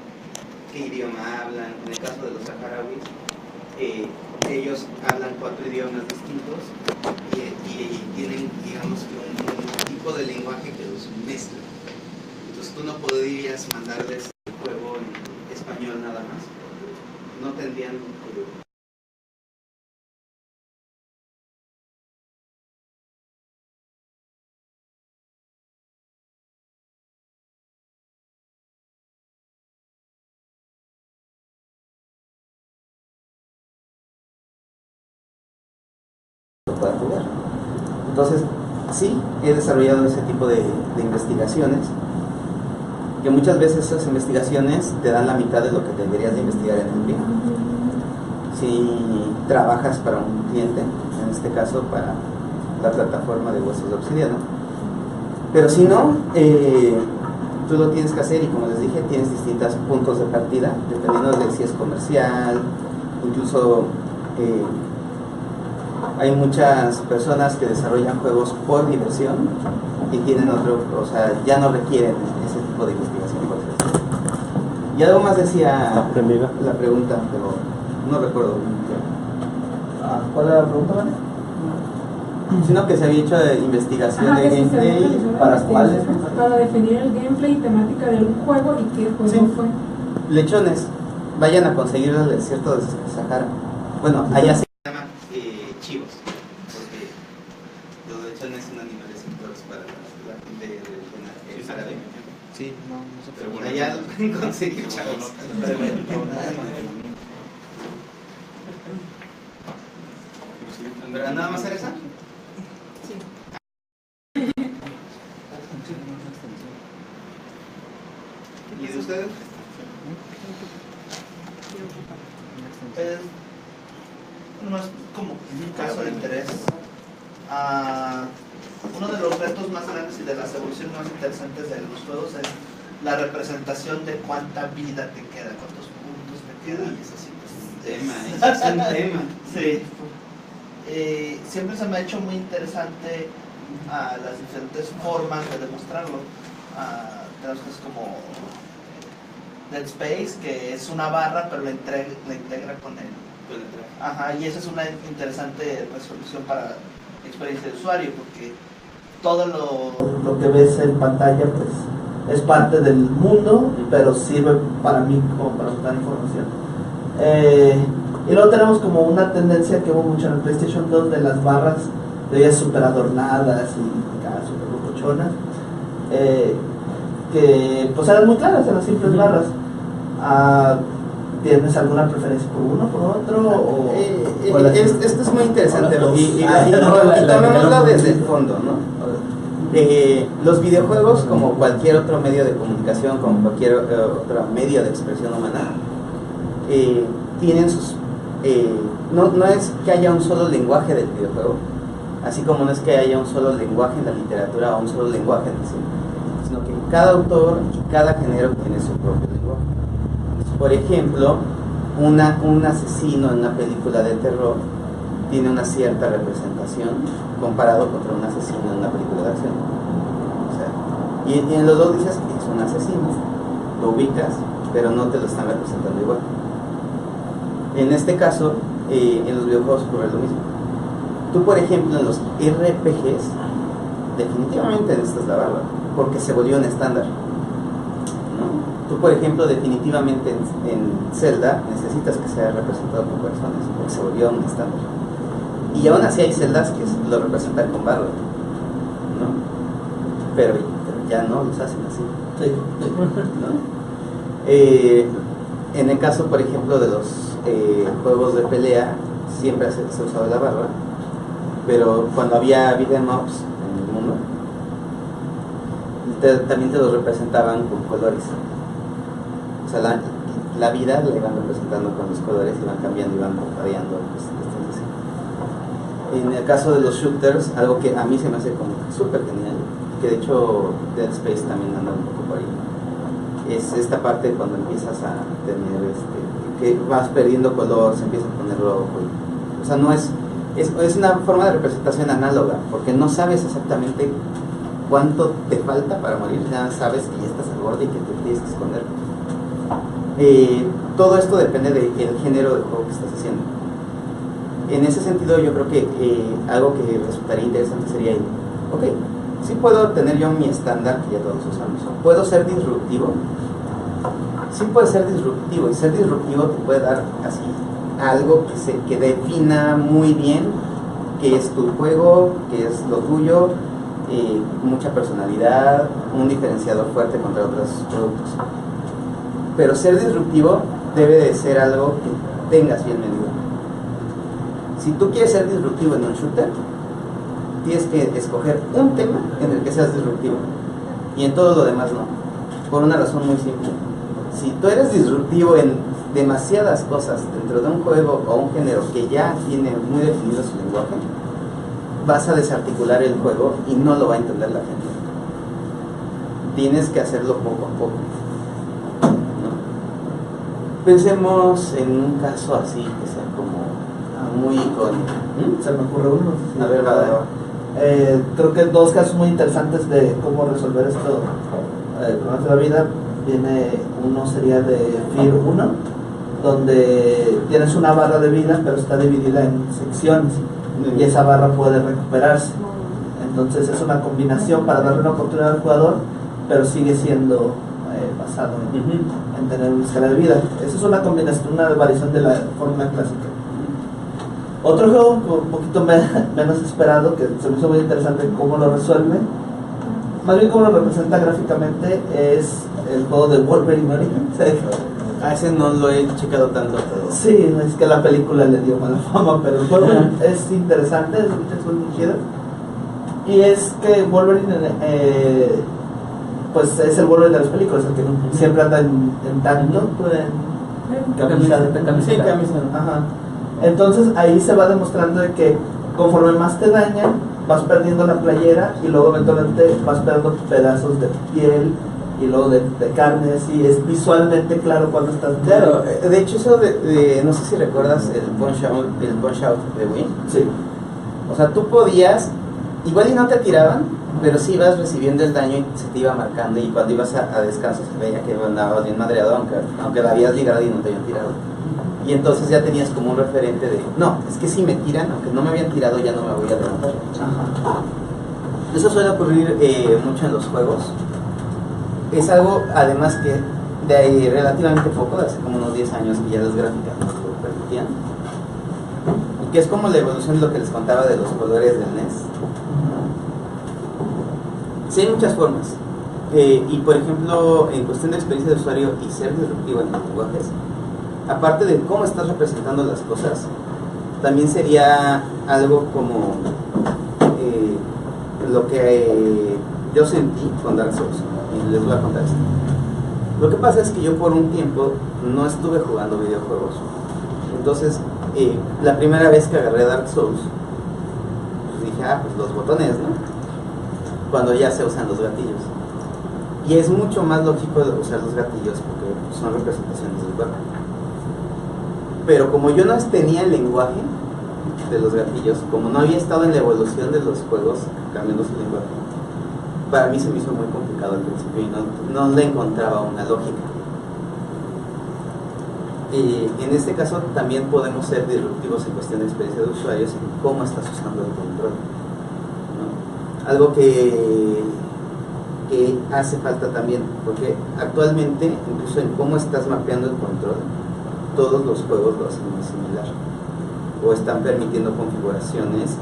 qué idioma hablan. En el caso de los saharauis, ellos hablan 4 idiomas distintos y tienen, digamos, un tipo de lenguaje que los mezcla. Entonces tú no podrías mandarles el juego en español nada más, no tendrían pueda jugar. Entonces, sí, he desarrollado ese tipo de investigaciones, que muchas veces esas investigaciones te dan la mitad de lo que deberías de investigar en el día. Si trabajas para un cliente, en este caso para la plataforma de Huesos de Obsidiana, pero si no, tú lo tienes que hacer, y como les dije, tienes distintos puntos de partida, dependiendo de si es comercial. Incluso hay muchas personas que desarrollan juegos por diversión y tienen otro, o sea, ya no requieren ese tipo de investigación. Y algo más decía la pregunta, pero no recuerdo. ¿Cuál era la pregunta, Vane? Sino que se había hecho investigación Ajá, de que sí, se había gameplay, realizado ¿para la cuáles? investigación para definir el gameplay y temática de algún juego y qué juego Sí. fue. Lechones, vayan a conseguir el desierto de Sahara. Bueno, allá se llaman chivos, porque los lechones son animales simples para la gente de árabe. Sí, no sé. Pero por allá lo pueden conseguir, chavos. ¿Verdad? ¿Nada más hacer esa? ¿Y de ustedes? No es como un caso de interés. Uno de los retos más grandes y de las evoluciones más interesantes de los juegos es la representación de cuánta vida te queda, cuántos puntos te quedan. Y eso sí, Eso es un tema. Sí. Siempre se me ha hecho muy interesante las diferentes formas de demostrarlo. Tenemos cosas como Dead Space, que es una barra, pero la integra con el... Ajá, y esa es una interesante resolución para experiencia de usuario, porque todo lo que ves en pantalla pues es parte del mundo, pero sirve para mí como para buscar información. Y luego tenemos como una tendencia que hubo mucho en el PlayStation 2 de las barras de ellas súper adornadas y súper locochonas, que pues eran muy claras, eran simples barras. ¿Tienes alguna preferencia por uno, por otro? Esto es muy interesante, y la tomémoslo desde el fondo, ¿no? Los videojuegos, como cualquier otro medio de comunicación, como cualquier otro medio de expresión humana, tienen sus... no es que haya un solo lenguaje del videojuego, así como no es que haya un solo lenguaje en la literatura o un solo lenguaje en el cine, sino que cada autor y cada género tiene su propio lenguaje. Por ejemplo, un asesino en una película de terror tiene una cierta representación comparado contra un asesino en una película de acción. O sea, y en los dos dices que es un asesino, lo ubicas, pero no te lo están representando igual. En este caso, en los videojuegos ocurre lo mismo. Tú, por ejemplo, en los RPGs, definitivamente necesitas la barba, porque se volvió un estándar. Tú, por ejemplo, definitivamente en Zelda necesitas que sea representado por personas, porque se volvió un estándar. Y aún así hay celdas que lo representan con barba, ¿no? Pero ya no los hacen así. Sí. ¿No? En el caso, por ejemplo, de los juegos de pelea, siempre se usaba la barba, pero cuando había beat'em ups en el mundo, también te los representaban con colores. O sea, la vida la iban representando con los colores, iban cambiando, iban variando. En el caso de los shooters, algo que a mí se me hace como súper genial, que de hecho Dead Space también anda un poco por ahí, es esta parte cuando empiezas a tener que vas perdiendo color, se empieza a poner rojo. O sea, no es una forma de representación análoga, porque no sabes exactamente cuánto te falta para morir, ya sabes que ya estás al borde y que te tienes que esconder. Todo esto depende del género de juego que estás haciendo. En ese sentido, yo creo que algo que resultaría interesante sería, ok, sí puedo tener yo mi estándar que ya todos usamos, puedo ser disruptivo, sí puede ser disruptivo, y ser disruptivo te puede dar así algo que defina muy bien qué es tu juego, qué es lo tuyo, mucha personalidad, un diferenciador fuerte contra otros productos. Pero ser disruptivo debe de ser algo que tengas bien medido. Si tú quieres ser disruptivo en un shooter, tienes que escoger un tema en el que seas disruptivo y en todo lo demás no, por una razón muy simple. Si tú eres disruptivo en demasiadas cosas dentro de un juego o un género que ya tiene muy definido su lenguaje, vas a desarticular el juego y no lo va a entender la gente. Tienes que hacerlo poco a poco, ¿no? Pensemos en un caso así que sea como muy icónico. Se me ocurre uno. A ver, va. Creo que dos casos muy interesantes de cómo resolver esto. Problemas de la vida. Uno sería de Fear 1, donde tienes una barra de vida, pero está dividida en secciones y esa barra puede recuperarse. Entonces es una combinación para darle una oportunidad al jugador, pero sigue siendo basado en tener una escala de vida. Esa es una combinación, una variación de la fórmula clásica. Otro juego un poquito menos esperado, que se me hizo muy interesante cómo lo resuelve, más bien cómo lo representa gráficamente, es el juego de Wolverine Origins. A ese no lo he checado tanto, pero... Sí, es que la película le dio mala fama, pero el juego es interesante, es muy chido. Y es que Wolverine, pues es el Wolverine de las películas, el que siempre anda en tanto, en camiseta. Ajá. Entonces ahí se va demostrando de que conforme más te dañan, vas perdiendo la playera y luego eventualmente vas perdiendo pedazos de piel y luego de carne, así es visualmente claro cuando estás Claro, de hecho eso no sé si recuerdas el punch out de Wii. Sí. O sea, tú podías, igual y no te tiraban, pero sí ibas recibiendo el daño y se te iba marcando, y cuando ibas a descanso se veía que andabas bien madreado, aunque la habías ligado y no te habían tirado. Y entonces ya tenías como un referente de, no, es que si me tiran, aunque no me habían tirado, ya no me voy a levantar. Ajá. Eso suele ocurrir mucho en los juegos. Es algo, además, que de ahí relativamente poco, de hace como unos 10 años, que ya las gráficas nos lo permitían. Y que es como la evolución de lo que les contaba de los colores del NES. Sí, hay muchas formas. Y por ejemplo, en cuestión de experiencia de usuario y ser disruptivo en los lenguajes, aparte de cómo estás representando las cosas, también sería algo como lo que yo sentí con Dark Souls. Y les voy a contar esto. Lo que pasa es que yo por un tiempo no estuve jugando videojuegos. Entonces, la primera vez que agarré Dark Souls, pues dije, pues los botones, ¿no? Cuando ya se usan los gatillos. Y es mucho más lógico usar los gatillos porque son representaciones del cuerpo. Pero como yo no tenía el lenguaje de los gatillos, como no había estado en la evolución de los juegos cambiando su lenguaje, para mí se me hizo muy complicado al principio y no le encontraba una lógica. Y en este caso también podemos ser disruptivos en cuestión de experiencia de usuarios en cómo estás usando el control, ¿no? Algo que hace falta también, porque actualmente, incluso en cómo estás mapeando el control, todos los juegos lo hacen muy similar o están permitiendo configuraciones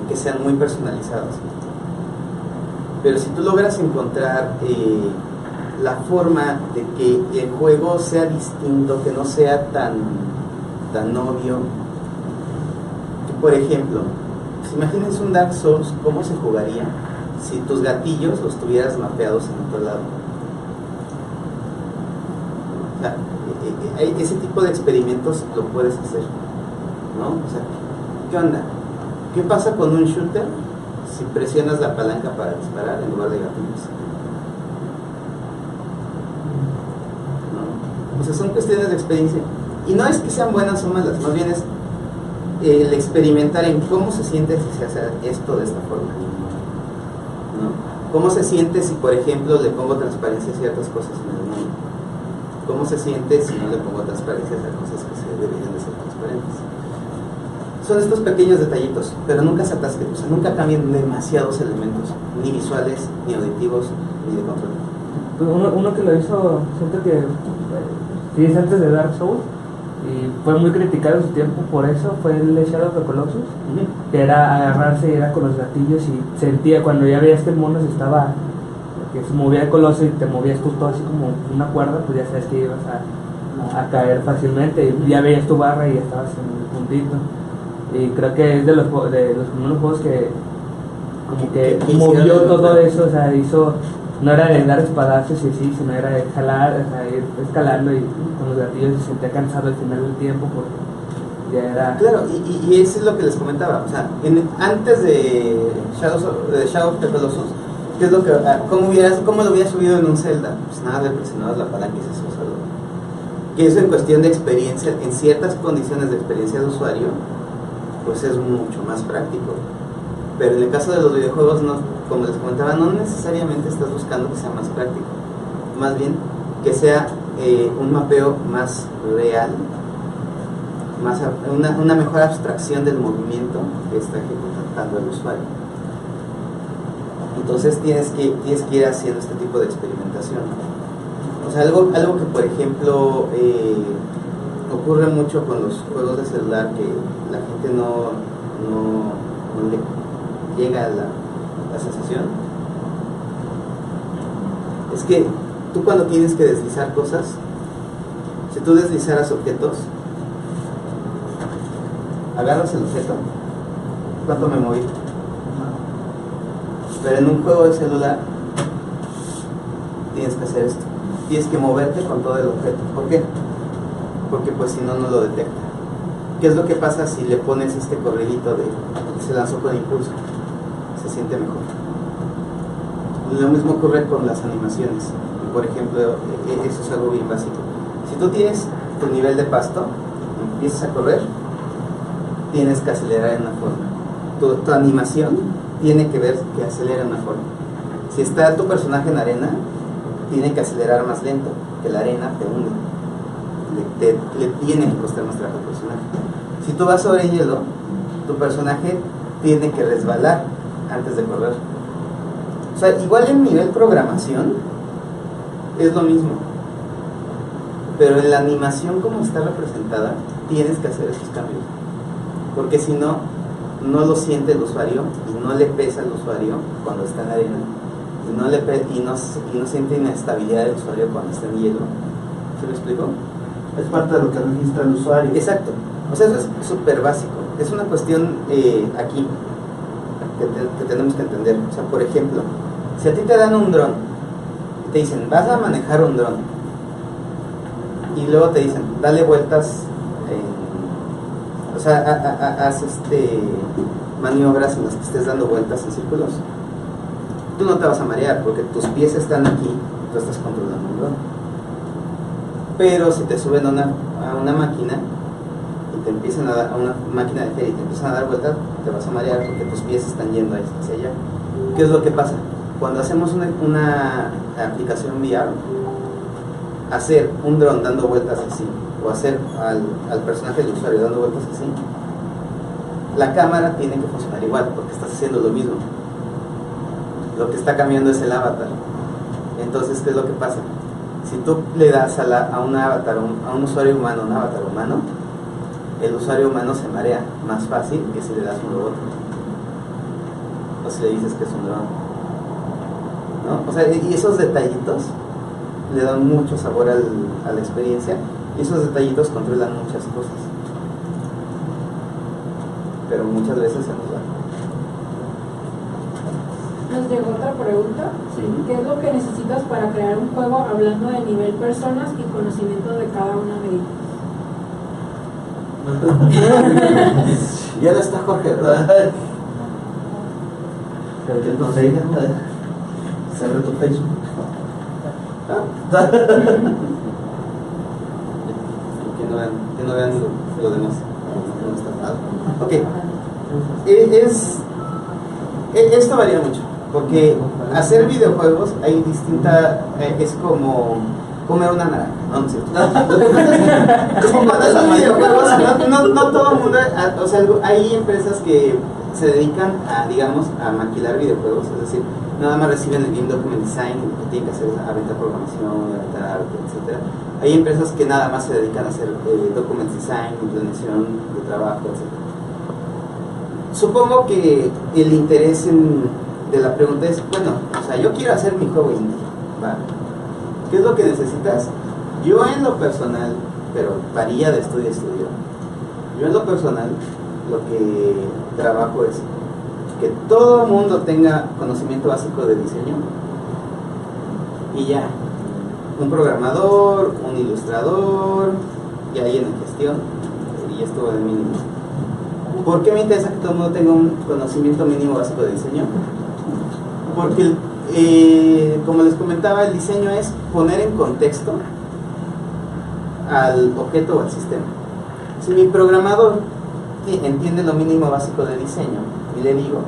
que sean muy personalizadas. Pero si tú logras encontrar la forma de que el juego sea distinto, que no sea tan obvio, que por ejemplo, si imagínense un Dark Souls, ¿cómo se jugaría si tus gatillos los tuvieras mapeados en otro lado? O sea, ese tipo de experimentos lo puedes hacer, ¿no? O sea, ¿qué onda? ¿Qué pasa con un shooter si presionas la palanca para disparar en lugar de gatillos? ¿No? O sea, son cuestiones de experiencia. Y no es que sean buenas o malas, más bien es el experimentar en cómo se siente si se hace esto de esta forma, ¿no? ¿Cómo se siente si, por ejemplo, le pongo transparencia a ciertas cosas en el mundo? ¿Cómo se siente si no le pongo transparencia a cosas que se deberían de ser transparentes? Son estos pequeños detallitos, pero nunca se atasquen, o sea, nunca cambien demasiados elementos, ni visuales, ni auditivos, ni de control. Pues uno que lo hizo, siento que sí es antes de Dark Souls, y fue muy criticado en su tiempo por eso, fue el Shadow of the Colossus, que era agarrarse y era con los gatillos y sentía cuando ya veías que el mono que se movía el coloso y te movías tú todo así como una cuerda, pues ya sabes que ibas a caer fácilmente. Ya veías tu barra y ya estabas en el puntito. Y creo que es de los primeros juegos que como que movió todo eso, o sea, hizo, no era de dar espadazos y así, sino era de jalar, o sea, ir escalando y con los gatillos se sentía cansado al final del tiempo porque ya era... Claro, y eso es lo que les comentaba, o sea, antes de Shadow of the Colossus, ¿qué es lo que, cómo lo hubieras subido en un Zelda? Pues nada, le presionabas la palanca y se hizo solo. Que eso en cuestión de experiencia, en ciertas condiciones de experiencia de usuario, pues es mucho más práctico. Pero en el caso de los videojuegos, no, como les comentaba, no necesariamente estás buscando que sea más práctico, más bien que sea un mapeo más real, más una mejor abstracción del movimiento que está ejecutando el usuario. Entonces tienes que ir haciendo este tipo de experimentación. O sea, algo que por ejemplo ocurre mucho con los juegos de celular, que la gente no le llega a la sensación, es que tú cuando tienes que deslizar cosas, si tú deslizaras objetos, agarras el objeto, ¿cuánto me moví? Pero en un juego de celular tienes que hacer esto, tienes que moverte con todo el objeto. ¿Por qué? Porque pues si no, no lo detecta. ¿Qué es lo que pasa si le pones este corridito de se lanzó con impulso? Se siente mejor. Lo mismo ocurre con las animaciones. Y por ejemplo, eso es algo bien básico. Si tú tienes tu nivel de pasto, empiezas a correr, tienes que acelerar en una forma. Tu animación tiene que ver que acelera en una forma. Si está tu personaje en arena, tiene que acelerar más lento, que la arena te hunde. Le tiene que costar más trabajo al personaje. Si tú vas sobre hielo, tu personaje tiene que resbalar antes de correr. O sea, igual en nivel programación es lo mismo, pero en la animación como está representada tienes que hacer esos cambios, porque si no, no lo siente el usuario y no le pesa al usuario cuando está en arena, y no siente inestabilidad del usuario cuando está en hielo. ¿Se me explicó? Es parte de lo que registra el usuario. Exacto. O sea, eso es súper básico. Es una cuestión aquí que tenemos que entender. O sea, por ejemplo, si a ti te dan un dron y te dicen, vas a manejar un dron, y luego te dicen, dale vueltas, o sea, haz maniobras en las que estés dando vueltas en círculos, tú no te vas a marear porque tus pies están aquí, tú estás controlando un dron. Pero si te suben a una máquina y te empiezan a dar a una máquina de feria y te empiezan a dar vueltas, te vas a marear porque tus pies están yendo hacia allá. ¿Qué es lo que pasa? Cuando hacemos una aplicación VR, hacer un dron dando vueltas así, o hacer al personaje del usuario dando vueltas así, la cámara tiene que funcionar igual porque estás haciendo lo mismo. Lo que está cambiando es el avatar. Entonces, ¿qué es lo que pasa? Si tú le das a un avatar, a un usuario humano, un avatar humano, el usuario humano se marea más fácil que si le das un robot, o si le dices que es un dron, ¿no? O sea, y esos detallitos le dan mucho sabor a la experiencia, y esos detallitos controlan muchas cosas, pero muchas veces se nos va. Nos llegó otra pregunta. Sí. ¿Qué es lo que necesitas para crear un juego hablando de nivel personas y conocimiento de cada una de ellas? Ya no está Jorge, ¿verdad? Entonces, se abre tu Facebook. Que no vean lo demás. Ok. Esto varía mucho, porque hacer videojuegos hay es como comer una naranja, ¿no? ¿No es cierto? Como cuando hacen videojuegos, no todo el mundo, o sea, hay empresas que se dedican a, digamos, a maquilar videojuegos, es decir, nada más reciben el Game Document Design, y lo que tienen que hacer es aventar programación, aventar arte, etc. Hay empresas que nada más se dedican a hacer Document Design, planeación de trabajo, etc. Supongo que el interés de la pregunta es, bueno, o sea, yo quiero hacer mi juego indie, ¿vale? ¿Qué es lo que necesitas? Yo en lo personal, pero varía de estudio a estudio, yo en lo personal lo que trabajo es que todo mundo tenga conocimiento básico de diseño y ya, un programador, un ilustrador, y ahí en gestión, y esto es mínimo. ¿Por qué me interesa que todo el mundo tenga un conocimiento mínimo básico de diseño? Porque, como les comentaba, el diseño es poner en contexto al objeto o al sistema. Si mi programador entiende lo mínimo básico de diseño y le digo,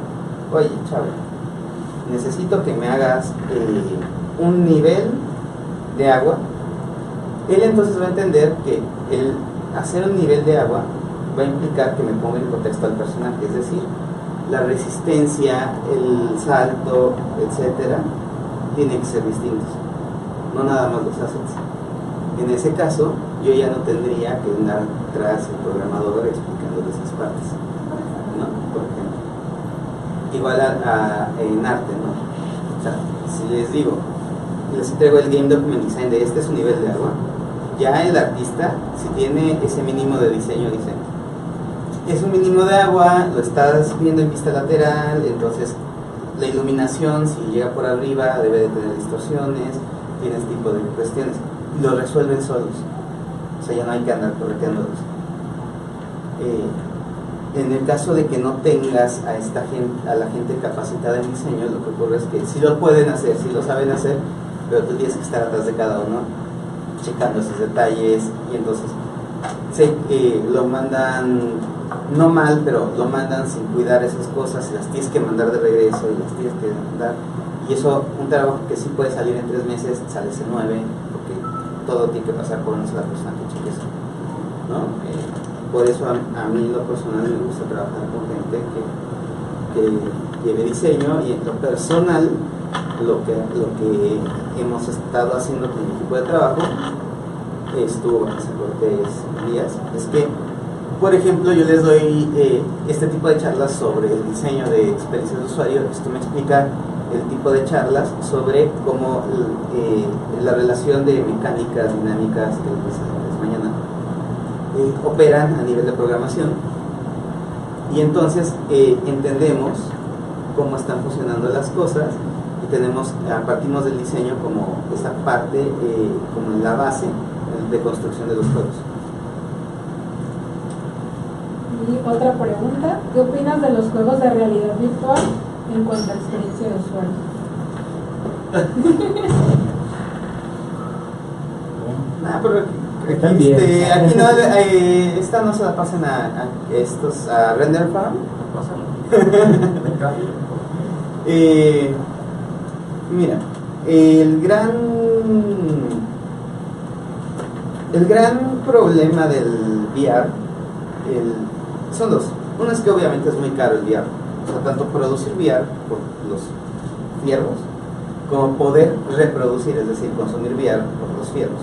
oye, chavo, necesito que me hagas un nivel de agua, él entonces va a entender que el hacer un nivel de agua va a implicar que me ponga en contexto al personaje, es decir, la resistencia, el salto, etcétera, tienen que ser distintos, no nada más los assets. En ese caso, yo ya no tendría que andar tras el programador explicándole esas partes, ¿no? Por ejemplo. Igual en arte, ¿no? O sea, si les digo, les entrego el Game Document Design de este es un nivel de agua, ya el artista, si tiene ese mínimo de diseño, dice, es un mínimo de agua, lo estás viendo en vista lateral, entonces la iluminación, si llega por arriba, debe de tener distorsiones, tiene este tipo de cuestiones. Lo resuelven solos, o sea, ya no hay que andar correteándolos. En el caso de que no tengas a esta gente, a la gente capacitada en diseño, lo que ocurre es que sí lo pueden hacer, sí lo saben hacer, pero tú tienes que estar atrás de cada uno, checando esos detalles, y entonces lo mandan, no mal, pero lo mandan sin cuidar esas cosas, y las tienes que mandar de regreso, y las tienes que mandar, y eso, un trabajo que sí puede salir en 3 meses, sale en 9, porque todo tiene que pasar por una sola persona que cheque eso, ¿no? Por eso a mí en lo personal me gusta trabajar con gente que lleve diseño, y en lo personal lo que hemos estado haciendo con mi equipo de trabajo estuvo hace cortes días, es que, por ejemplo, yo les doy este tipo de charlas sobre el diseño de experiencias de usuario. Esto me explica el tipo de charlas sobre cómo la relación de mecánicas dinámicas que les mañana operan a nivel de programación, y entonces entendemos cómo están funcionando las cosas, y partimos del diseño como esa parte, como la base de construcción de los juegos. Y otra pregunta, ¿qué opinas de los juegos de realidad virtual en cuanto a experiencia de usuario? Pero aquí no, esta no se la pasan a Render Farm. Mira, el gran problema del VR son dos. Uno es que obviamente es muy caro el VR, o sea, tanto producir VR por los fierros como poder reproducir, es decir, consumir VR por los fierros.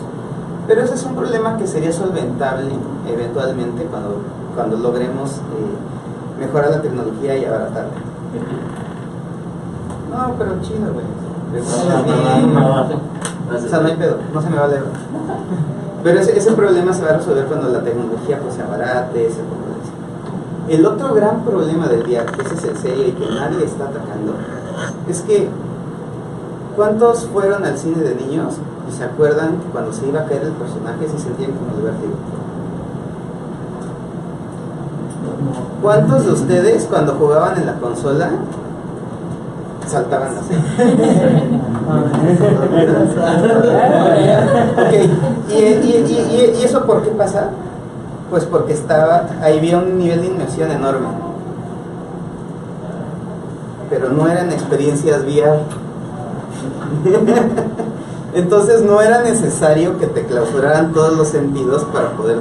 Pero ese es un problema que sería solventable eventualmente cuando logremos mejorar la tecnología y abaratarla. No, pero chido, güey. O sea, no hay pedo, no se me va a leer. Pero ese problema se va a resolver cuando la tecnología pues se abarate, se popularice. El otro gran problema del VR, que ese es el serio y que nadie está atacando, es que ¿cuántos fueron al cine de niños y se acuerdan que cuando se iba a caer el personaje se sentían como de vértigo? ¿Cuántos de ustedes cuando jugaban en la consola saltaban así? Okay. ¿Y eso por qué pasa? Pues porque ahí había un nivel de inmersión enorme, pero no eran experiencias VR. Entonces no era necesario que te clausuraran todos los sentidos para poder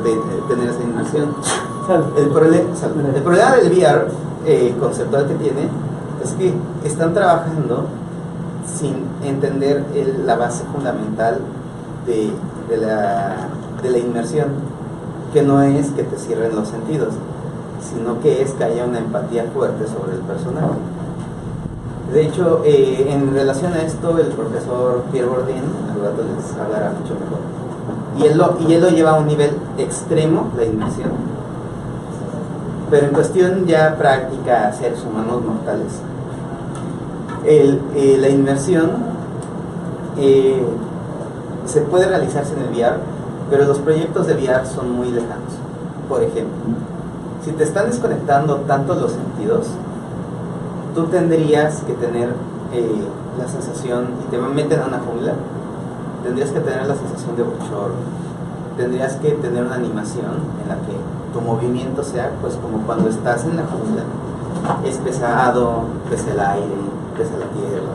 tener esa inmersión. El problema del VR conceptual que tiene es que están trabajando sin entender la base fundamental de la inmersión, que no es que te cierren los sentidos, sino que es que haya una empatía fuerte sobre el personaje. De hecho, en relación a esto, el profesor Pierre Bourdin, al rato les hablará mucho mejor, Y él lo lleva a un nivel extremo, la inmersión. Pero en cuestión ya práctica, seres humanos mortales, la inmersión se puede realizarse en el VR, pero los proyectos de VR son muy lejanos. Por ejemplo, si te están desconectando tanto los sentidos, tú tendrías que tener la sensación, y te meten a una jungla, tendrías que tener la sensación de bochorno, tendrías que tener una animación en la que tu movimiento sea pues como cuando estás en la jungla, es pesado, pesa el aire, pesa la tierra,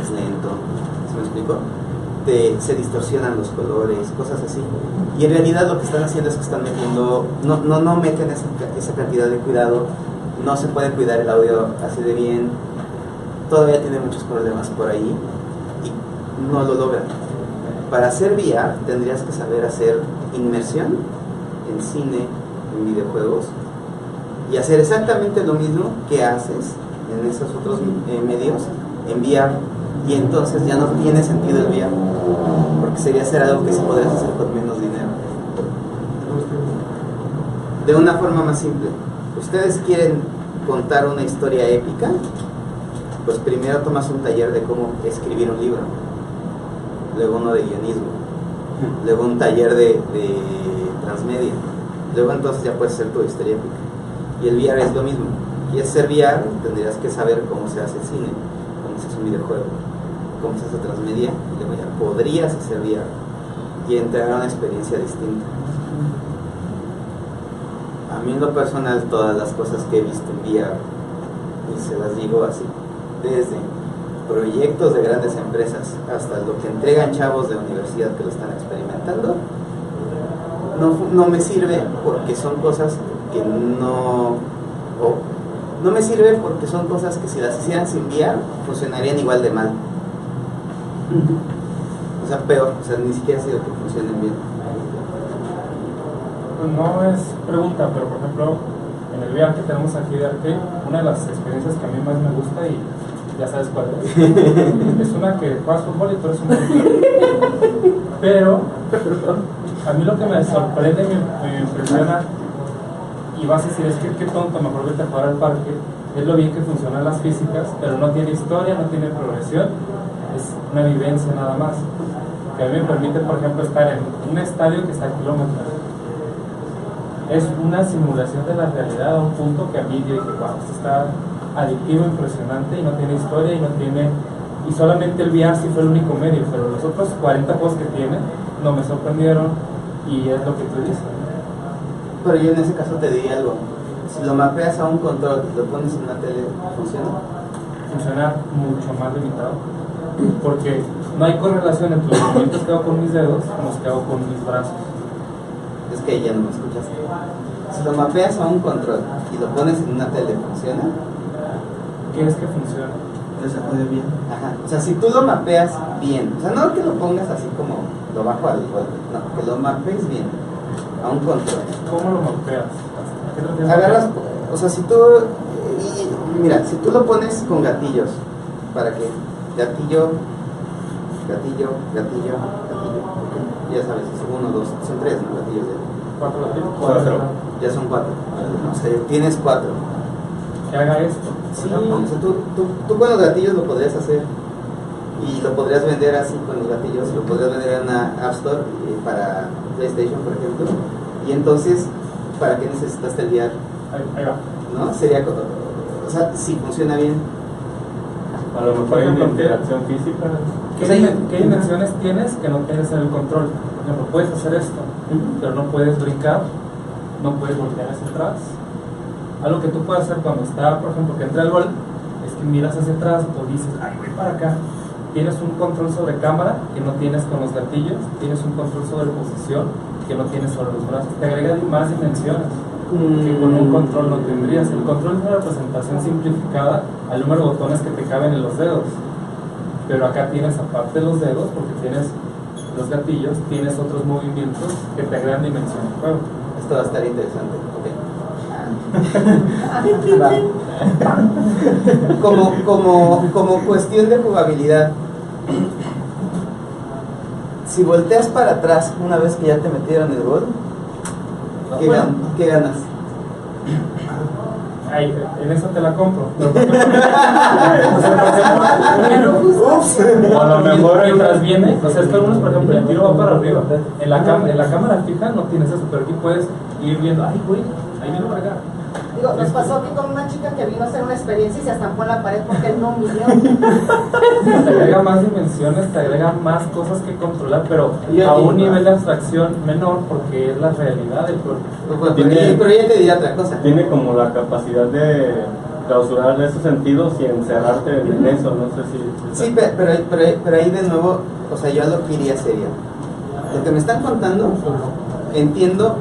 es lento, ¿se me explico? Se distorsionan los colores, cosas así, y en realidad lo que están haciendo es que están metiendo, no meten esa cantidad de cuidado, no se puede cuidar el audio así de bien, todavía tiene muchos problemas por ahí y no lo logran. Para hacer VR tendrías que saber hacer inmersión en cine, en videojuegos, y hacer exactamente lo mismo que haces en esos otros medios en VR, y entonces ya no tiene sentido el VR, porque sería hacer algo que sí podrías hacer con menos dinero. De una forma más simple, ustedes quieren contar una historia épica, pues primero tomas un taller de cómo escribir un libro, luego uno de guionismo, luego un taller de transmedia, luego entonces ya puedes hacer tu historia épica. Y el VR es lo mismo. ¿Quieres hacer VR? Tendrías que saber cómo se hace cine, cómo se hace un videojuego, cómo se hace transmedia, y luego ya podrías hacer VR y entregar una experiencia distinta. A mí en lo personal, todas las cosas que he visto en VR, y se las digo así, desde proyectos de grandes empresas hasta lo que entregan chavos de universidad que lo están experimentando, no me sirve porque son cosas que no me sirve porque son cosas que si las hicieran sin VR funcionarían igual de mal, o sea peor, o sea ni siquiera ha sido que funcionen bien. No es pregunta, pero por ejemplo en el VR que tenemos aquí de arte, una de las experiencias que a mí más me gusta, y ya sabes cuál es una que juegas fútbol y tú eres un portero. Pero a mí lo que me sorprende, me impresiona, y vas a decir, es que qué tonto, mejor vete a jugar al parque, es lo bien que funcionan las físicas, pero no tiene historia, no tiene progresión, es una vivencia nada más, que a mí me permite, por ejemplo, estar en un estadio que está a kilómetros. Es una simulación de la realidad a un punto que a mí yo dije, wow, esto está adictivo, impresionante, y no tiene historia, y solamente el VR sí fue el único medio, pero los otros 40 juegos que tiene no me sorprendieron, y es lo que tú dices. Pero yo en ese caso te diría algo, si lo mapeas a un control y lo pones en una tele, ¿funciona? Funciona mucho más limitado, porque no hay correlación entre los movimientos que hago con mis dedos con los que hago con mis brazos. Es que ya no me escuchaste. Si lo mapeas a un control y lo pones en una tele, ¿funciona? ¿Quieres que funcione? Le sacude bien. Ajá. O sea, si tú lo mapeas bien, o sea, no que lo pongas así como lo bajo al golpe, no, que lo mapees bien a un control. ¿Cómo lo mapeas? ¿A qué te refieres? Agarras, o sea, si tú, mira, si tú lo pones con gatillos, ¿para qué? Gatillo, gatillo, gatillo, gatillo, okay. Ya sabes, es 1, 2, son 3, ¿no? Gatillos de 4 gatillos. 4, ya son 4, o sea, tienes 4. Que haga esto. Sí, o sea, tú con los gatillos lo podrías hacer, y lo podrías vender así con los gatillos, lo podrías vender en una App Store para PlayStation, por ejemplo, y entonces, ¿para qué necesitaste el VR? Ahí va. ¿No? Sería, o sea, si funciona bien. A lo mejor hay una interacción física. ¿Qué dimensiones tienes que no tienes en el control? Por ejemplo, puedes hacer esto, pero no puedes brincar, no puedes voltear hacia atrás. Algo que tú puedes hacer cuando está, por ejemplo, que entra el gol, es que miras hacia atrás o dices, ay, voy para acá. Tienes un control sobre cámara que no tienes con los gatillos, tienes un control sobre posición que no tienes sobre los brazos. Te agrega más dimensiones que con un control no tendrías. El control es una representación simplificada al número de botones que te caben en los dedos. Pero acá tienes, aparte de los dedos, porque tienes los gatillos, tienes otros movimientos que te agregan dimensión al juego. Esto va a estar interesante. Okay. Como cuestión de jugabilidad, Si volteas para atrás una vez que ya te metieron el gol, ¿qué ganas? Ay, en eso te la compro. O a lo mejor mientras viene, o sea, es que algunos, por ejemplo, el tiro va para arriba. En la cámara fija no tienes eso, pero aquí puedes ir viendo, ay, güey, ahí viene para acá. Digo, nos pasó aquí con una chica que vino a hacer una experiencia y se estampó en la pared porque él no midió. Te agrega más dimensiones, te agrega más cosas que controlar, pero a un nivel de abstracción menor porque es la realidad del cuerpo. Pero ya te dirá otra cosa. Tiene como la capacidad de clausurar esos sentidos y encerrarte en eso, no sé si... Sí, pero ahí de nuevo, o sea, yo a lo que iría sería, lo que me están contando, entiendo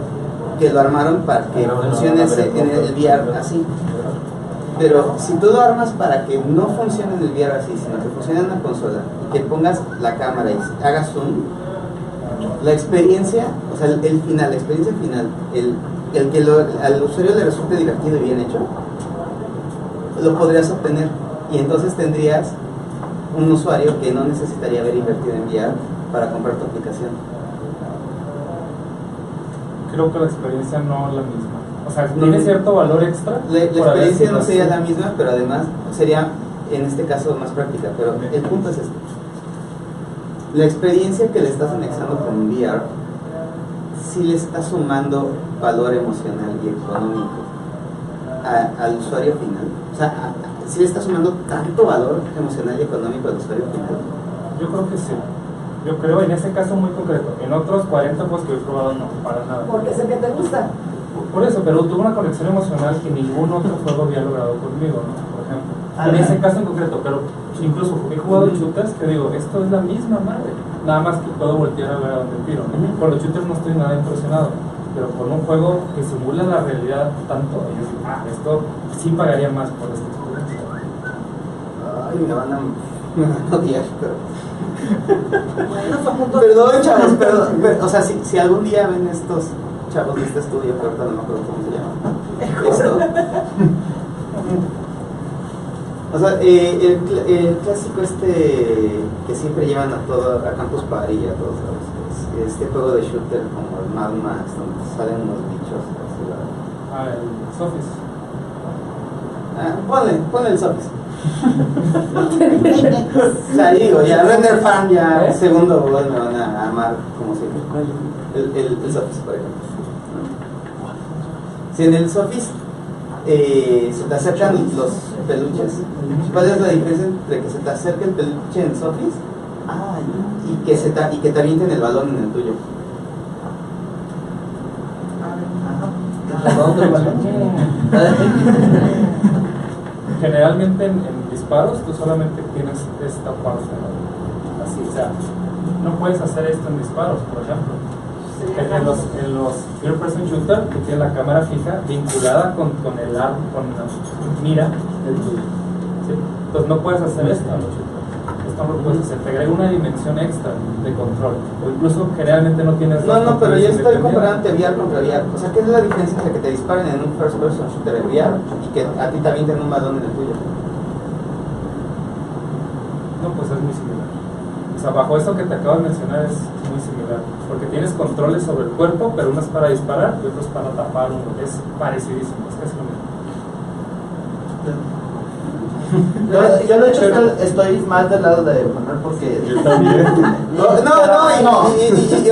que lo armaron para que funcione en el VR así, pero si tú lo armas para que no funcione en el VR así, sino que funcione en una consola, y que pongas la cámara y hagas zoom, la experiencia, o sea, la experiencia final, el que al usuario le resulte divertido y bien hecho, lo podrías obtener, y entonces tendrías un usuario que no necesitaría haber invertido en VR para comprar tu aplicación. Creo que la experiencia no es la misma. O sea, tiene cierto valor extra. La experiencia no sería la misma, pero además sería, en este caso, más práctica. Pero el punto es este. La experiencia que le estás anexando con VR, sí le está sumando valor emocional y económico al usuario final. O sea, sí le está sumando tanto valor emocional y económico al usuario final. Yo creo que sí. Yo creo en ese caso muy concreto. En otros 40 juegos que he probado no, para nada. Porque es el que te gusta. Por eso, pero tuve una conexión emocional que ningún otro juego había logrado conmigo, ¿no? Por ejemplo. En ese caso en concreto, pero incluso he jugado shooters que digo, esto es la misma madre. Nada más que puedo voltear a ver a dónde tiro. Con los shooters no estoy nada impresionado. Pero con un juego que simula la realidad tanto, yo digo, esto sí pagaría más por esta experiencia. Ay, me van a odiar, pero... Bueno, son puntos. Perdón, chavos, perdón. O sea, si algún día ven estos chavos de este estudio, que ahorita no me acuerdo cómo se llama. Esto. O sea, el clásico que siempre llevan a Campus Party y a todos lados. Este juego de shooter como el Mad Max, donde salen unos bichos. El Sofis. Ponle el Sofis. O sea, digo, ya Render Farm ya segundo me van a amar como siempre. El Sofis, por ejemplo. Si en el Sofis se te acercan los peluches, ¿cuál es la diferencia entre que se te acerque el peluche en Sofis y que te avienten el balón en el tuyo? Generalmente en disparos tú solamente tienes esta parte, ¿no? Así, o sea, no puedes hacer esto en disparos, por ejemplo. En los First Person Shooter, que tiene la cámara fija vinculada con el arma, con la mira del tuyo. ¿Sí? Entonces no puedes hacer esto en los shooters. Esto no lo puedes hacer, te agrega una dimensión extra de control. O incluso generalmente no tienes. No, pero yo estoy comparando VR contra VR. O sea, ¿qué es la diferencia entre que te disparen en un First Person Shooter en VR y que a ti te avienten un balón en el tuyo? No, pues es muy similar. O sea, bajo eso que te acabo de mencionar es muy similar. Porque tienes controles sobre el cuerpo, pero uno es para disparar y otro es para tapar uno. Es parecidísimo, es casi lo mismo. Yo de hecho estoy más del lado de Manuel porque... Yo también.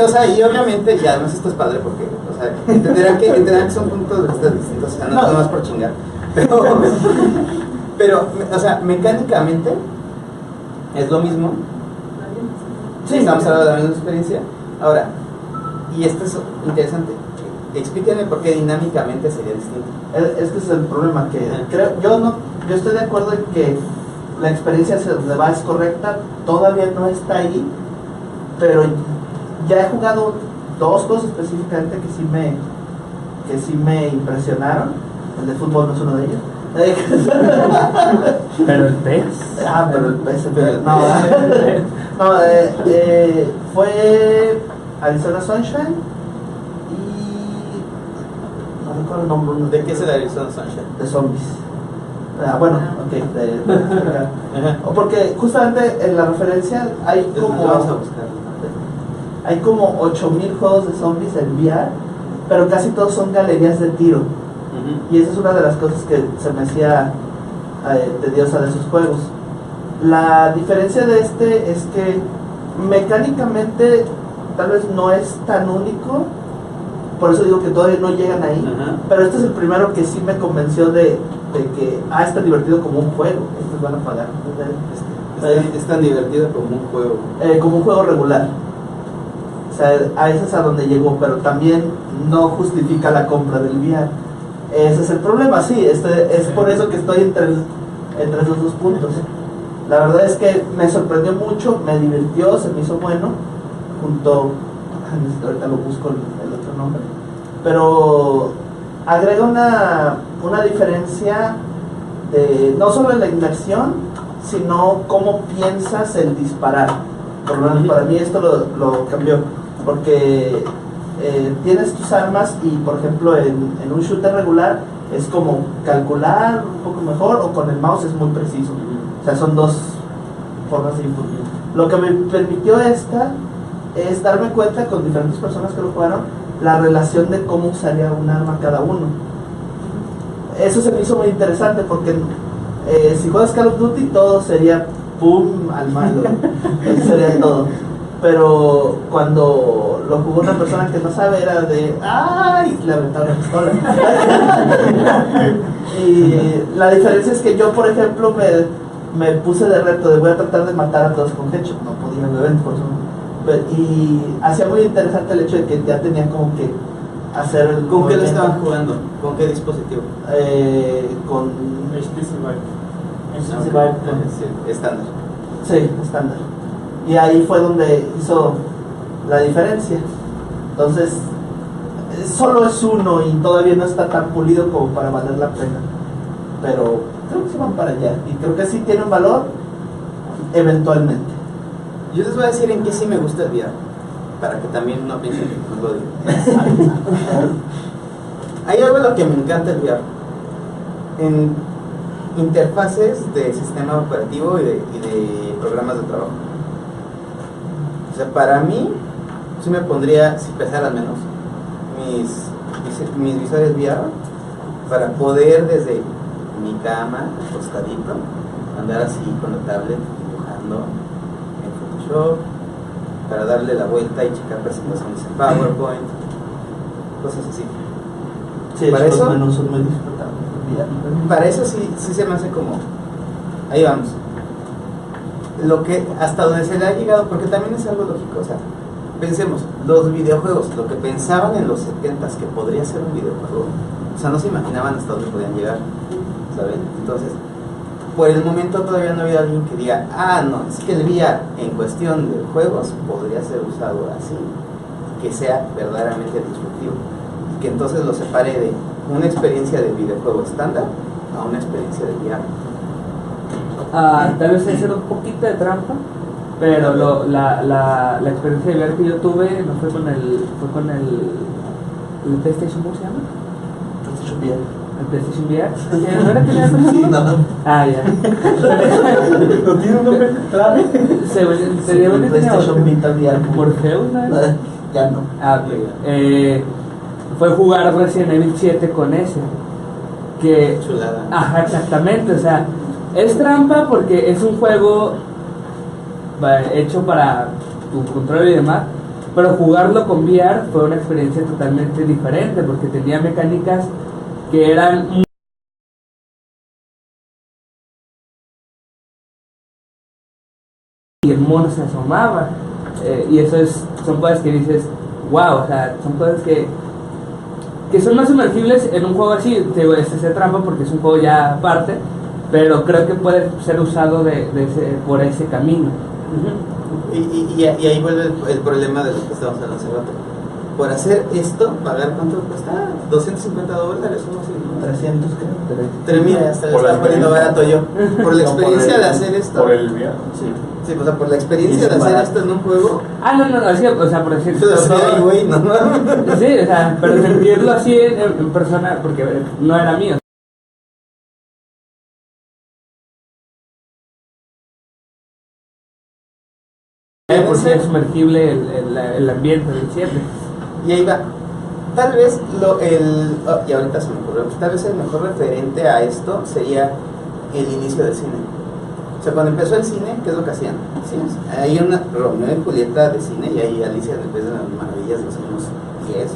O sea, y obviamente, y además esto es padre porque, o sea, entenderán que son puntos de vista distintos, o sea, no nada más por chingar. Pero, o sea, mecánicamente es lo mismo. Sí, estamos hablando de la misma experiencia. Ahora, y esto es interesante, explíquenme por qué dinámicamente sería distinto. Este es el problema que creo, yo estoy de acuerdo en que la experiencia hacia donde va es correcta, todavía no está ahí, pero ya he jugado dos cosas específicamente que sí me impresionaron. El de fútbol no es uno de ellos. Pero el pez. Pero el pez. Fue Arizona Sunshine y no recuerdo el nombre. ¿De qué es el Arizona Sunshine? De zombies. Bueno, ok. Porque justamente en la referencia hay como... Vamos a buscarlo. Hay como 8000 juegos de zombies en VR, pero casi todos son galerías de tiro. Y esa es una de las cosas que se me hacía tediosa de esos juegos. La diferencia de este es que mecánicamente tal vez no es tan único, por eso digo que todavía no llegan ahí. Pero este es el primero que sí me convenció de que es tan divertido como un juego. Estos van a pagar. Es tan divertido como un juego. Como un juego regular. O sea, a eso es a donde llegó, pero también no justifica la compra del VR. Ese es el problema, sí. Es por eso que estoy entre esos dos puntos. La verdad es que me sorprendió mucho, me divirtió, se me hizo bueno. Ahorita lo busco el otro nombre. Pero agrega una diferencia no solo en la inmersión, sino cómo piensas el disparar. Por lo menos para mí esto lo cambió, porque tienes tus armas y por ejemplo en un shooter regular es como calcular un poco mejor, o con el mouse es muy preciso. O sea, son dos formas de input. Lo que me permitió esta es darme cuenta con diferentes personas que lo jugaron la relación de cómo usaría un arma cada uno. Eso se me hizo muy interesante porque si juegas Call of Duty todo sería pum al malo. Eso sería todo. Pero cuando lo jugó una persona que no sabe era de ¡ay! Le aventaba la pistola. Y la diferencia es que yo, por ejemplo, me puse de reto de voy a tratar de matar a todos con headshot. No podía, obviamente, por eso. Y hacía muy interesante el hecho de que ya tenían como que hacer el ¿Con qué lo movimiento. estaban jugando? ¿Con qué dispositivo? Con HTC Vive. Sí, estándar. Sí, estándar. Y ahí fue donde hizo la diferencia. Entonces, solo es uno y todavía no está tan pulido como para valer la pena. Pero creo que se van para allá. Y creo que sí tiene un valor eventualmente. Yo les voy a decir en qué sí me gusta el VR, para que también no piensen que no lo digo. Hay algo en lo que me encanta el VR. En interfaces de sistema operativo y de programas de trabajo. O sea, para mí, sí me pondría, si pesaran menos, mis visores VR para poder desde mi cama, acostadito, andar así con la tablet dibujando en Photoshop, para darle la vuelta y checar presentaciones en PowerPoint, cosas así. Sí, para eso, menús son muy disfrutables. para eso sí se me hace como, ahí vamos. Lo que, hasta donde se le ha llegado, porque también es algo lógico, o sea, pensemos, los videojuegos, lo que pensaban en los 70s que podría ser un videojuego, o sea, no se imaginaban hasta dónde podían llegar, ¿saben? Entonces, por el momento todavía no ha habido alguien que diga, no, es que el VR en cuestión de juegos podría ser usado así, que sea verdaderamente disruptivo, que entonces lo separe de una experiencia de videojuego estándar a una experiencia de VR. Tal vez hacer un poquito de trampa, pero la experiencia de VR que yo tuve no fue con el PlayStation, ¿cómo se llama? PlayStation VR. El PlayStation VR. ¿No era que era Sí, no. Ya. ¿No tiene un nombre clave? Seguramente PlayStation Vita VR. Morpheus, ¿no? Ya no. Ok. Fue jugar Resident Evil 7 con ese. Que, Chulada. ajá, exactamente, o sea, es trampa porque es un juego hecho para tu control y demás, pero jugarlo con VR fue una experiencia totalmente diferente porque tenía mecánicas que eran y el mono se asomaba, y eso son cosas que dices wow, o sea, son cosas que son más sumergibles en un juego así. Te digo, este es trampa porque es un juego ya aparte, pero creo que puede ser usado por ese camino. Y ahí vuelve el problema de lo que estábamos hablando hace rato. Por hacer esto, ¿pagar cuánto cuesta? $250 o no sé, 300 creo. Mira, hasta le está poniendo barato yo. Por la experiencia de hacer esto. Por el VR. Sí, o sea, por la experiencia de hacer esto en un juego. No, así, o sea, por decir Ay, güey, no. sí, o sea, pero sentirlo así en persona, porque no era mío. Por si es sumergible el ambiente del cierre. Y ahí va. Tal vez y ahorita se me ocurrió, tal vez el mejor referente a esto sería el inicio del cine. O sea, cuando empezó el cine, ¿qué es lo que hacían? Sí, hay una Romeo y Julieta de cine y hay Alicia en el País de las Maravillas de los años 10.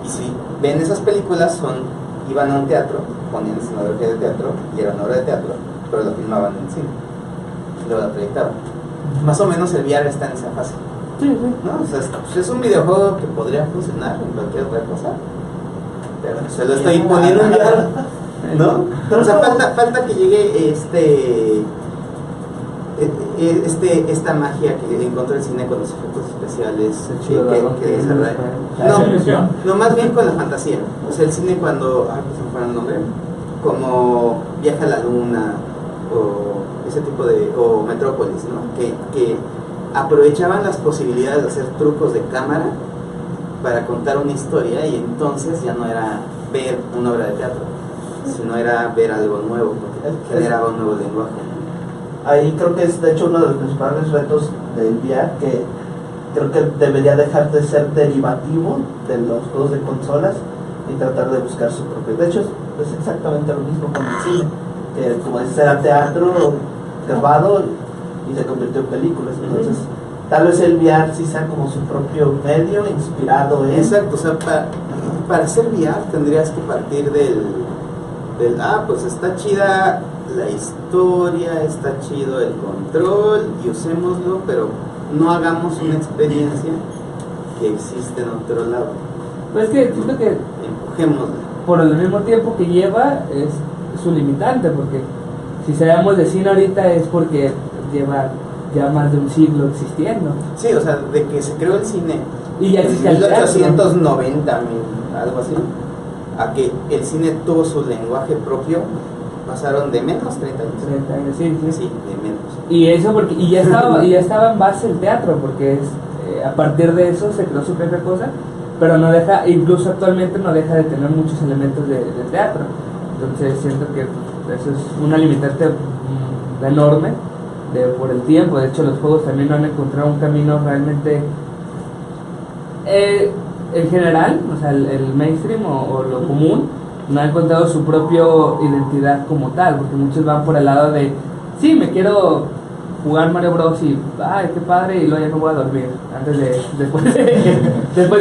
Y si ven esas películas, iban a un teatro, ponían escenografía de teatro y era una obra de teatro, pero lo filmaban en cine y luego la proyectaban. Más o menos el VR está en esa fase. Sí. ¿No? O sea, es un videojuego que podría funcionar en cualquier otra cosa, pero se lo estoy poniendo en VR, ¿no? O sea, falta que llegue esta magia que encontró el cine con los efectos especiales que desarrolla. No, más bien con la fantasía. O sea, el cine cuando, se me fue el nombre, como Viaja a la Luna o ese tipo o Metrópolis, ¿no? Que aprovechaban las posibilidades de hacer trucos de cámara para contar una historia, y entonces ya no era ver una obra de teatro, sino era ver algo nuevo, porque generaba un nuevo lenguaje. Ahí creo que es de hecho uno de los principales retos del VR, que creo que debería dejar de ser derivativo de los juegos de consolas y tratar de buscar su propio. De hecho es exactamente lo mismo con el cine, que como dices era teatro grabado y se convirtió en películas. Entonces tal vez el VR sí sea como su propio medio inspirado en... Exacto, o sea, para hacer VR tendrías que partir del pues está chida la historia, está chido el control y usémoslo, pero no hagamos una experiencia que existe en otro lado. Pues es que siento que empujémosla. Por el mismo tiempo que lleva es su limitante, porque si sabemos de cine ahorita es porque lleva ya más de un siglo existiendo. Sí, o sea, de que se creó el cine y ya existe el 1890, algo así, a que el cine tuvo su lenguaje propio, pasaron de menos 30 años. 30 años, sí, de menos. Y eso porque ya estaba en base el teatro, porque a partir de eso se creó su propia cosa, pero no deja, incluso actualmente no deja de tener muchos elementos de teatro. Entonces siento que eso es una limitante enorme por el tiempo. De hecho, los juegos también no han encontrado un camino realmente en general, o sea, el mainstream o lo común no ha encontrado su propia identidad como tal, porque muchos van por el lado de sí, me quiero jugar Mario Bros y ay, qué padre, y luego ya no voy a dormir después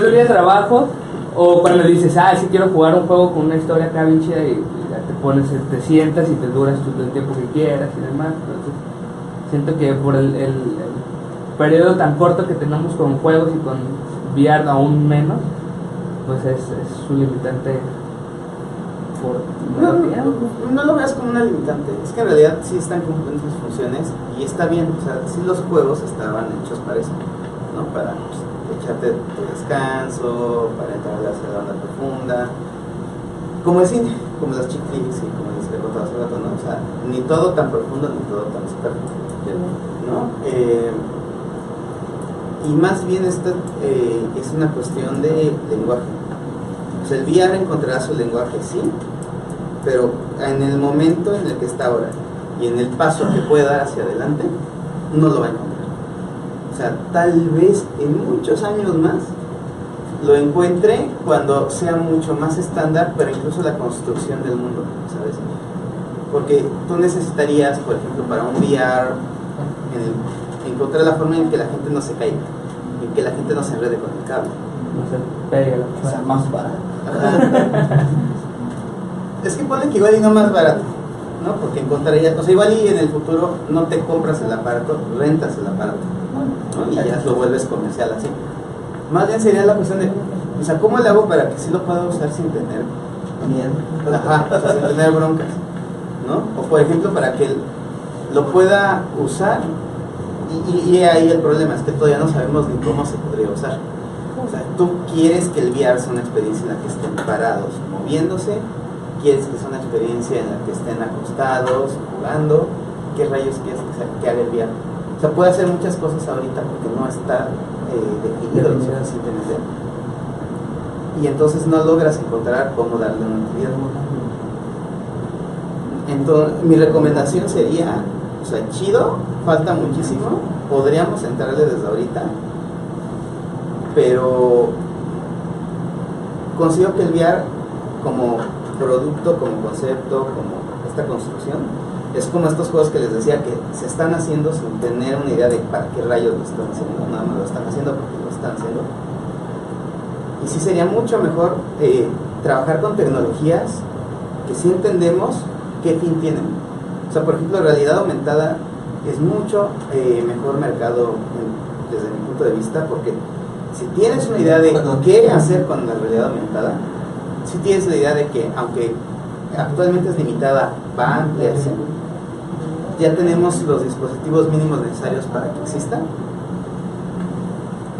de un día de trabajo, o cuando dices sí quiero jugar un juego con una historia acá bien chida, y ya te sientas y te duras el tiempo que quieras y demás. Entonces siento que por el periodo tan corto que tenemos con juegos y con VR aún menos, pues es su limitante. No lo veas como una limitante, es que en realidad sí están cumpliendo sus funciones y está bien. O sea, sí, los juegos estaban hechos para eso, ¿no? Para echarte tu descanso, para entrar a la onda profunda, como el cine, como las chick flicks y como les he contado hace rato, ¿no? O sea, ni todo tan profundo ni todo tan superficial, ¿no? Y más bien esta es una cuestión de lenguaje. O sea, el VR encontrará su lenguaje, sí, pero en el momento en el que está ahora y en el paso que puede dar hacia adelante, no lo va a encontrar. O sea, tal vez en muchos años más lo encuentre cuando sea mucho más estándar, pero incluso la construcción del mundo, ¿sabes? Porque tú necesitarías, por ejemplo, para un VR, encontrar la forma en que la gente no se caiga, en que la gente no se enrede con el cable. No se pegue o sea, más barato. Es que pone que igual y no más barato, ¿no? Porque encontrarías, o sea, igual y en el futuro no te compras el aparato, rentas el aparato, ¿no? Y ya lo vuelves comercial así. Más bien sería la cuestión de, o sea, ¿cómo le hago para que sí lo pueda usar sin tener miedo? O sea, sin tener broncas, ¿no? O por ejemplo, para que lo pueda usar, y ahí el problema es que todavía no sabemos ni cómo se podría usar. O sea, tú quieres que el VR sea una experiencia en la que estén parados moviéndose, quieres que sea una experiencia en la que estén acostados, jugando, ¿qué rayos quieres que haga el VR? O sea, puede hacer muchas cosas ahorita porque no está definido lo suficientemente. Y entonces no logras encontrar cómo darle una utilidad. Entonces, mi recomendación sería O sea, chido, falta muchísimo, podríamos entrarle desde ahorita, pero considero que el VR como producto, como concepto, como esta construcción, es como estos juegos que les decía que se están haciendo sin tener una idea de para qué rayos lo están haciendo, nada más lo están haciendo porque lo están haciendo. Y sí sería mucho mejor trabajar con tecnologías que sí entendemos qué fin tienen. O sea, por ejemplo, realidad aumentada es mucho mejor mercado desde mi punto de vista, porque si tienes una idea de qué hacer con la realidad aumentada, si tienes la idea de que aunque actualmente es limitada, va a ampliarse, ya tenemos los dispositivos mínimos necesarios para que exista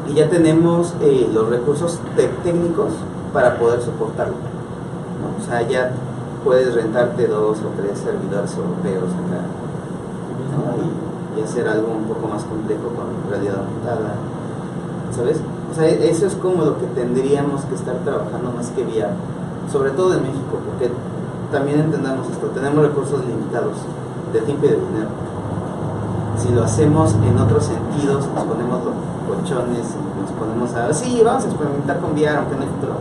y ya tenemos los recursos técnicos para poder soportarlo, ¿no? O sea, ya puedes rentarte 2 o 3 servidores europeos acá, ¿no? y hacer algo un poco más complejo con realidad aumentada, ¿sabes? O sea, eso es como lo que tendríamos que estar trabajando más que VR, sobre todo en México, porque también entendamos esto, tenemos recursos limitados de tiempo y de dinero. Si lo hacemos en otros sentidos, nos ponemos los colchones y nos ponemos a... Sí, vamos a experimentar con VR, aunque no hay futuro.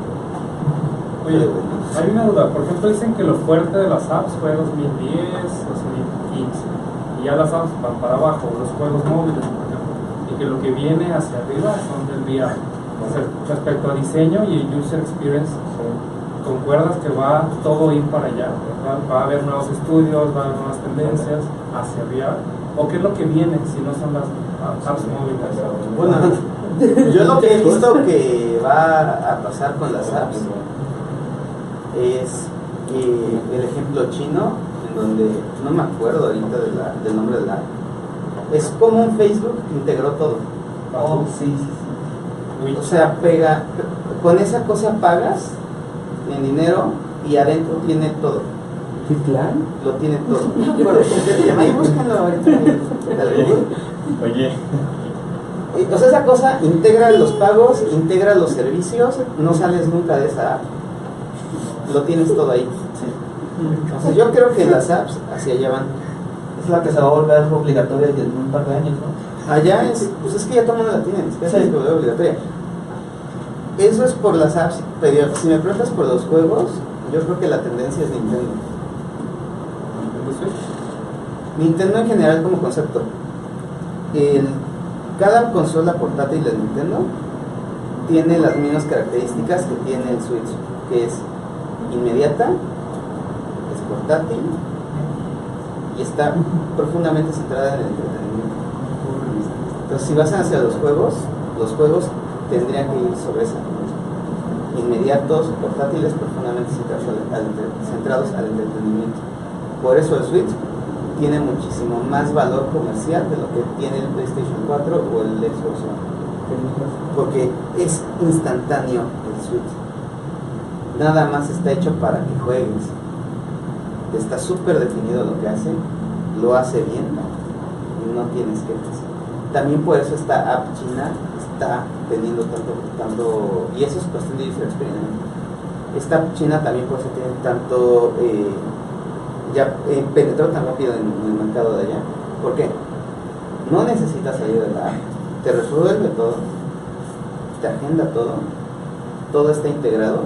Oye, hay una duda. Por ejemplo, dicen que lo fuerte de las apps fue 2010, 2015. Y ya las apps van para abajo, los juegos móviles, por ejemplo. Y que lo que viene hacia arriba son del VR. Entonces, respecto a diseño y user experience, ¿concuerdas que va todo ir para allá? ¿Va a haber nuevos estudios, va a haber nuevas tendencias hacia VR? ¿O qué es lo que viene si no son las apps móviles? Bueno, yo lo que he visto que va a pasar con las apps es el ejemplo chino, en donde no me acuerdo ahorita del nombre de la app. Es como un Facebook que integró todo. Oh, sí. O sea, con esa cosa pagas en dinero y adentro tiene todo. ¿Qué plan? Lo tiene todo. Ahí búsquenlo ahorita. Oye, O sea, esa cosa integra los pagos, integra los servicios, no sales nunca de esa app. Lo tienes todo ahí. O sea, yo creo que las apps hacia allá van. Es la que se va a volver obligatoria en un par de años, ¿no? Allá pues es que ya todo el mundo la tiene, es que es obligatoria. Eso es por las apps, pero si me preguntas por los juegos, yo creo que la tendencia es Nintendo. Nintendo en general como concepto. Cada consola portátil de Nintendo tiene las mismas características que tiene el Switch, que es inmediata, es portátil y está profundamente centrada en el entretenimiento. Entonces, si vas hacia los juegos tendrían que ir sobre esa, inmediatos, portátiles, profundamente centrados al entretenimiento. Por eso el Switch tiene muchísimo más valor comercial de lo que tiene el PlayStation 4 o el Xbox One, porque es instantáneo el Switch, nada más está hecho para que juegues, está súper definido lo que hace, lo hace bien y no tienes que hacer. También por eso esta app china está teniendo tanto y eso es cuestión de user experience. Esta app china también por eso tiene tanto ya penetró tan rápido en el mercado de allá. ¿Por qué? No necesitas salir de la app, te resuelve todo, te agenda todo está integrado.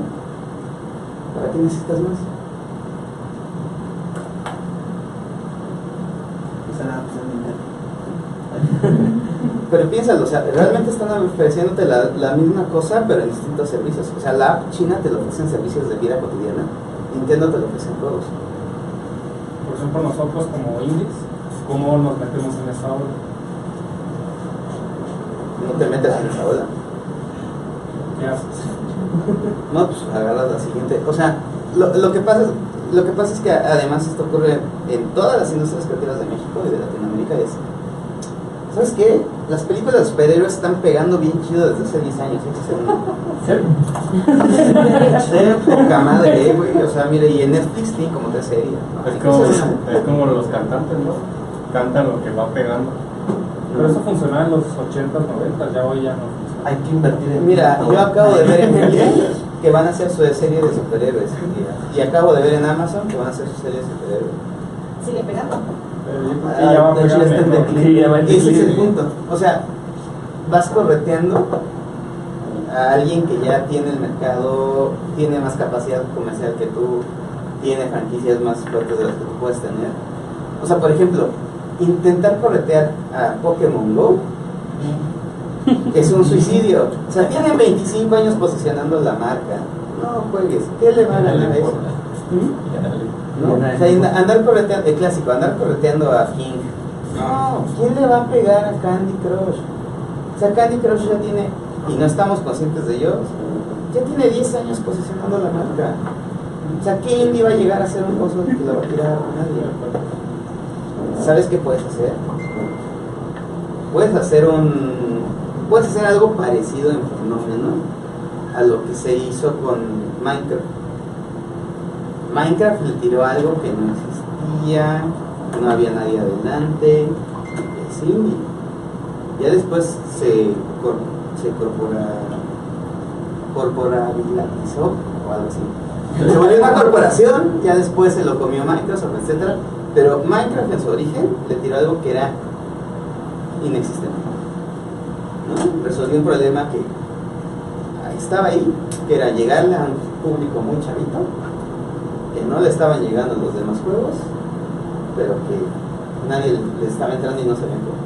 ¿Para qué necesitas más? Pero piénsalo, o sea, realmente están ofreciéndote la misma cosa, pero en distintos servicios. O sea, la app china te lo ofrecen servicios de vida cotidiana, Nintendo te lo ofrecen juegos. Por ejemplo, nosotros como indies, ¿cómo nos metemos en esa ola? No te metes en esa ola. ¿Qué haces? No, pues agarras la siguiente. O sea, lo que pasa es que además esto ocurre en todas las industrias creativas de México y de Latinoamérica. ¿Sabes qué? Las películas de superhéroes están pegando bien chido desde hace 10 años. ¿Sí? Poca madre, güey. O sea, mire, y en Netflix tiene como 3 series, ¿no? es como los cantantes, ¿no? Cantan lo que va pegando. Pero eso funcionaba en los 80s, 90s, ya hoy ya no funciona. Hay que invertir en... Mira, yo acabo de ver en Netflix que van a hacer su serie de superhéroes. Y acabo de ver en Amazon que van a hacer su serie de superhéroes. sigue pegando. Pero yo creo que ya va De hecho, ya está en pegando. declive. Sí, ya va en Ese es el declive. punto. O sea, vas correteando a alguien que ya tiene el mercado, tiene más capacidad comercial que tú, tiene franquicias más fuertes de las que tú puedes tener. O sea, por ejemplo, intentar corretear a Pokémon Go es un suicidio. O sea, tienen 25 años posicionando la marca. No juegues. ¿Qué le va a ganar a eso? ¿No? O sea, andar correteando, el clásico, andar correteando a King. No, ¿quién le va a pegar a Candy Crush? O sea, Candy Crush ya tiene, y no estamos conscientes de ellos, ya tiene 10 años posicionando la marca. O sea, ¿qué indie va a llegar a hacer un coso que lo va a tirar a nadie? ¿Sabes qué puedes hacer? Puedes hacer algo parecido en fenómeno a lo que se hizo con Minecraft. Minecraft le tiró algo que no existía, no había nadie adelante, es indie. Ya después se corporativizó o algo así. Se volvió una corporación, ya después se lo comió Microsoft, etc. Pero Minecraft en su origen le tiró algo que era inexistente, ¿no? Resolvió un problema que estaba ahí, que era llegarle a un público muy chavito, que no le estaban llegando los demás juegos, pero que nadie le estaba entrando y no sabía cómo.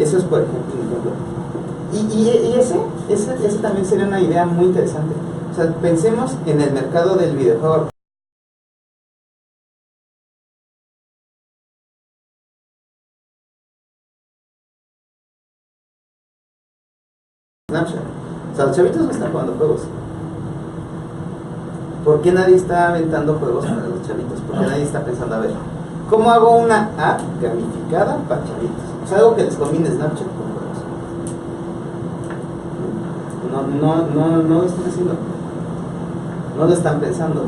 Eso es, por ejemplo, un ejemplo. Y ese también sería una idea muy interesante. O sea, pensemos en el mercado del videojuego. Snapchat. O sea, los chavitos no están jugando juegos. ¿Por qué nadie está aventando juegos para los chavitos? ¿Por qué nadie está pensando, a ver, ¿cómo hago una app gamificada para chavitos? O sea, algo que les combine Snapchat con juegos. No lo están haciendo. No lo están pensando,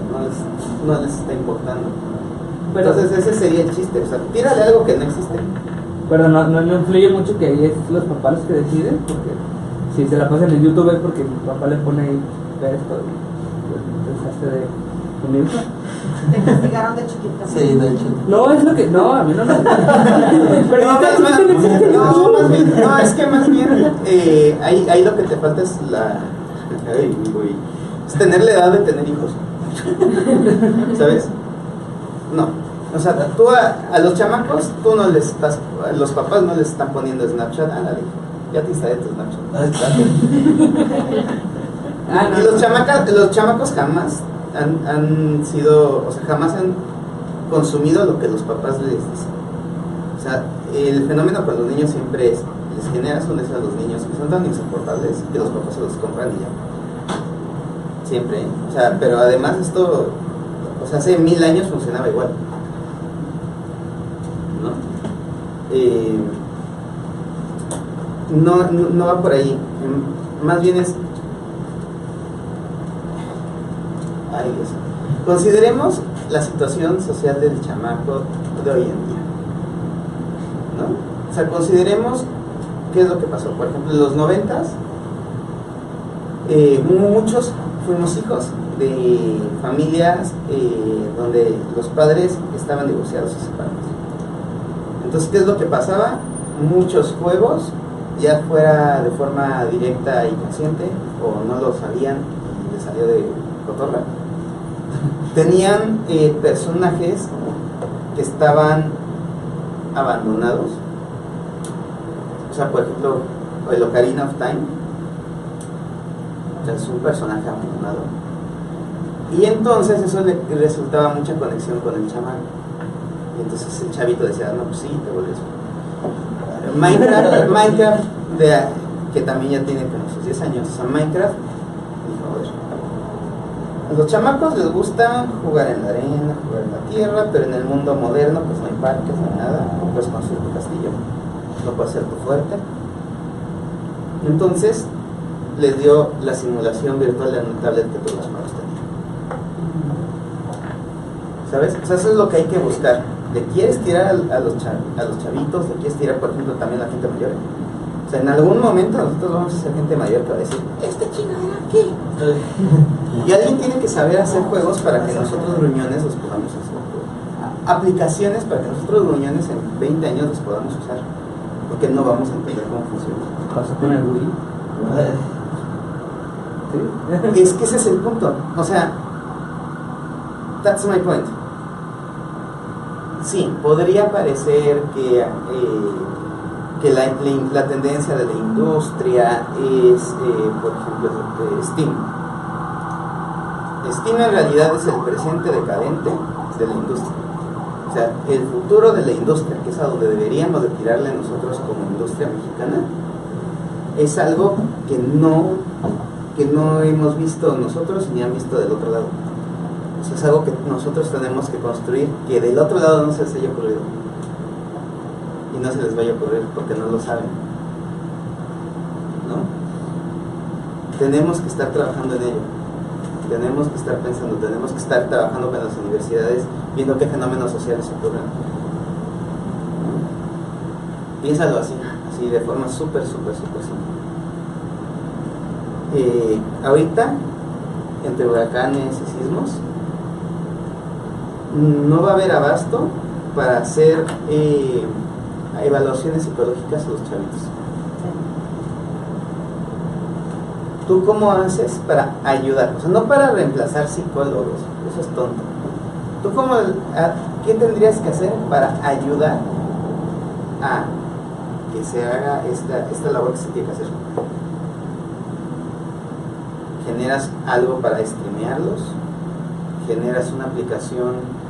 no les está importando. Pero, entonces ese sería el chiste. O sea, tírale algo que no existe. pero no influye mucho que ahí es los papás los que deciden, porque si se la pasan en YouTube es porque mi papá le pone ahí, ve esto y dejaste de unirse. Te castigaron de chiquita. Sí, de hecho. No, es lo que. No, a mí no me. Pero No, más bien, no, es que más bien ahí lo que te falta es es tener la edad de tener hijos. ¿Sabes? No. O sea, tú a los chamacos, tú no les estás, los papás no les están poniendo Snapchat a nadie. Ya te instalé tu Snapchat. Y los chamacos jamás han sido, o sea, jamás han consumido lo que los papás les dicen. O sea, el fenómeno con los niños siempre es, les generas un deseo a los niños que son tan insoportables que los papás se los compran y ya. Siempre, ¿eh? O sea, pero además esto, o sea, hace 1000 años funcionaba igual, ¿no? No va por ahí, más bien es... Ay, Dios. Consideremos la situación social del chamaco de hoy en día, ¿no? O sea, consideremos qué es lo que pasó. Por ejemplo, en los 90s, muchos fuimos hijos de familias donde los padres estaban divorciados o separados. Entonces, ¿qué es lo que pasaba? Muchos juegos, ya fuera de forma directa y consciente, o no lo sabían y les salió de cotorra, tenían personajes que estaban abandonados. O sea, por ejemplo, el Ocarina of Time, o sea, es un personaje abandonado. Y entonces eso le resultaba mucha conexión con el chamán. Y entonces el chavito decía, no, pues sí, te vuelves. Minecraft que también ya tiene como sus 10 años. O sea, Minecraft dijo, a ver, a los chamacos les gusta jugar en la arena, jugar en la tierra, pero en el mundo moderno pues no hay parques ni nada, no puedes construir tu castillo, no puedes ser tu fuerte. Entonces les dio la simulación virtual de un tablet que todos los chamacos tenían. ¿Sabes? O sea, eso es lo que hay que buscar. ¿Le quieres tirar a los chavitos? ¿Le quieres tirar, por ejemplo, también a la gente mayor? O sea, en algún momento nosotros vamos a ser gente mayor que va a decir, ¿este chingadera qué? Y alguien tiene que saber hacer juegos para que nosotros, gruñones, los podamos hacer. aplicaciones para que nosotros gruñones en 20 años los podamos usar, porque no vamos a entender cómo funciona. Pasó con el Wii. ¿Sí? Es que ese es el punto, o sea, that's my point. Sí, podría parecer que la tendencia de la industria es, por ejemplo, Steam. Steam en realidad es el presente decadente de la industria. O sea, el futuro de la industria, que es a donde deberíamos de tirarle nosotros como industria mexicana, es algo que no hemos visto nosotros ni han visto del otro lado. O sea, es algo que nosotros tenemos que construir, que del otro lado no se les haya ocurrido. Y no se les vaya a ocurrir porque no lo saben. ¿No? Tenemos que estar trabajando en ello. Tenemos que estar pensando, tenemos que estar trabajando con las universidades, viendo qué fenómenos sociales ocurren. ¿No? Piénsalo así de forma súper simple. Ahorita, entre huracanes y sismos, no va a haber abasto para hacer evaluaciones psicológicas a los chavitos. ¿Tú cómo haces para ayudar? O sea, no para reemplazar psicólogos, eso es tonto. ¿Tú qué tendrías que hacer para ayudar a que se haga esta labor que se tiene que hacer? Generas algo para streamearlos, generas una aplicación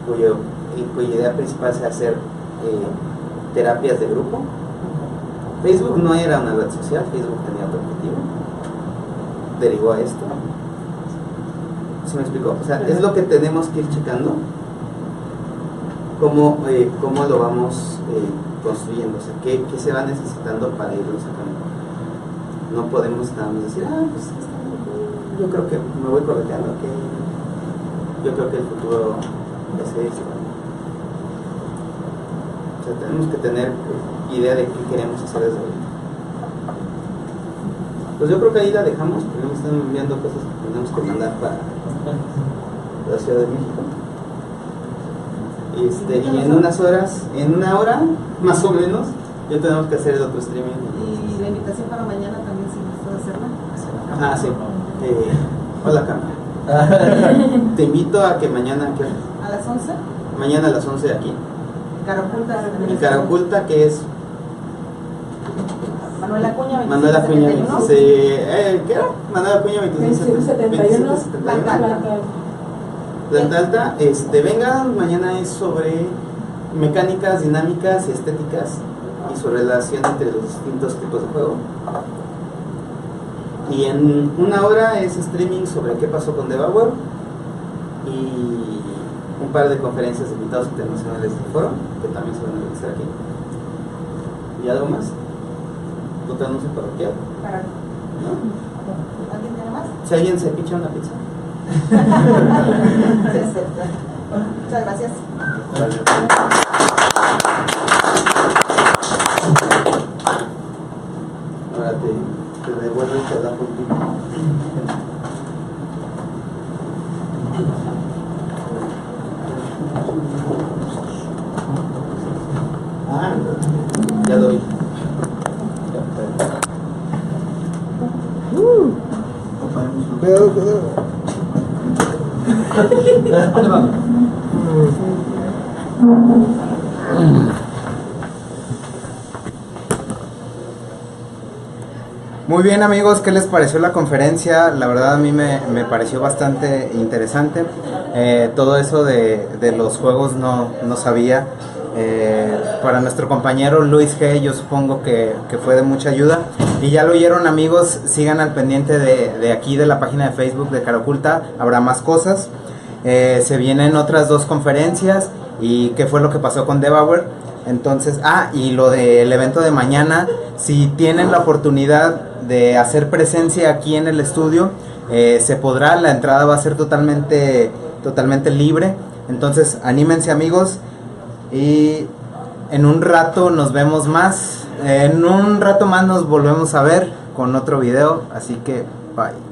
cuya idea principal sea hacer terapias de grupo. Facebook no era una red social, Facebook tenía otro objetivo, derivó a esto. ¿Sí me explicó? O sea, es lo que tenemos que ir checando, cómo lo vamos construyendo, o sea, qué se va necesitando para irlo sacando. No podemos nada más decir, pues yo creo que me voy correteando, yo creo que el futuro es esto. O sea, tenemos que tener idea de qué queremos hacer desde ahorita. Pues yo creo que ahí la dejamos, porque me están enviando cosas que tenemos que mandar para la Ciudad de México. Y en una hora, más o menos, ya tenemos que hacer el otro streaming. Y la invitación para mañana también, si nos puede hacerla. Sí. Hola, Carmen. Te invito a que mañana... ¿A las 11? Mañana a las 11 aquí. Cara Oculta. En Cara Oculta, que es... Manuel Acuña, Manuel Acuña, 2671. ¿Qué era? Manuel Acuña, 2671. Planta Alta. Vengan, mañana es sobre mecánicas, dinámicas y estéticas y su relación entre los distintos tipos de juego. Y en una hora es streaming sobre qué pasó con DevaWare y un par de conferencias de invitados internacionales del foro que también se van a realizar aquí. ¿Y algo más? ¿Otro anuncio parroquial? ¿No? ¿Alguien tiene más? Si alguien se picha una pizza. Muchas gracias. Ahora te devuelvo y te da por ti. Ya doy. Cuidado. Muy bien, amigos, ¿qué les pareció la conferencia? La verdad a mí me pareció bastante interesante. Todo eso de los juegos no sabía. Para nuestro compañero Luis G, yo supongo que fue de mucha ayuda. Y ya lo oyeron, amigos, sigan al pendiente de aquí, de la página de Facebook de Cara Oculta, habrá más cosas. Se vienen otras 2 conferencias y qué fue lo que pasó con DevaWare. Entonces, y lo del evento de mañana, si tienen la oportunidad de hacer presencia aquí en el estudio, se podrá, la entrada va a ser totalmente libre. Entonces, anímense, amigos, y en un rato nos vemos más. En un rato más nos volvemos a ver con otro video, así que bye.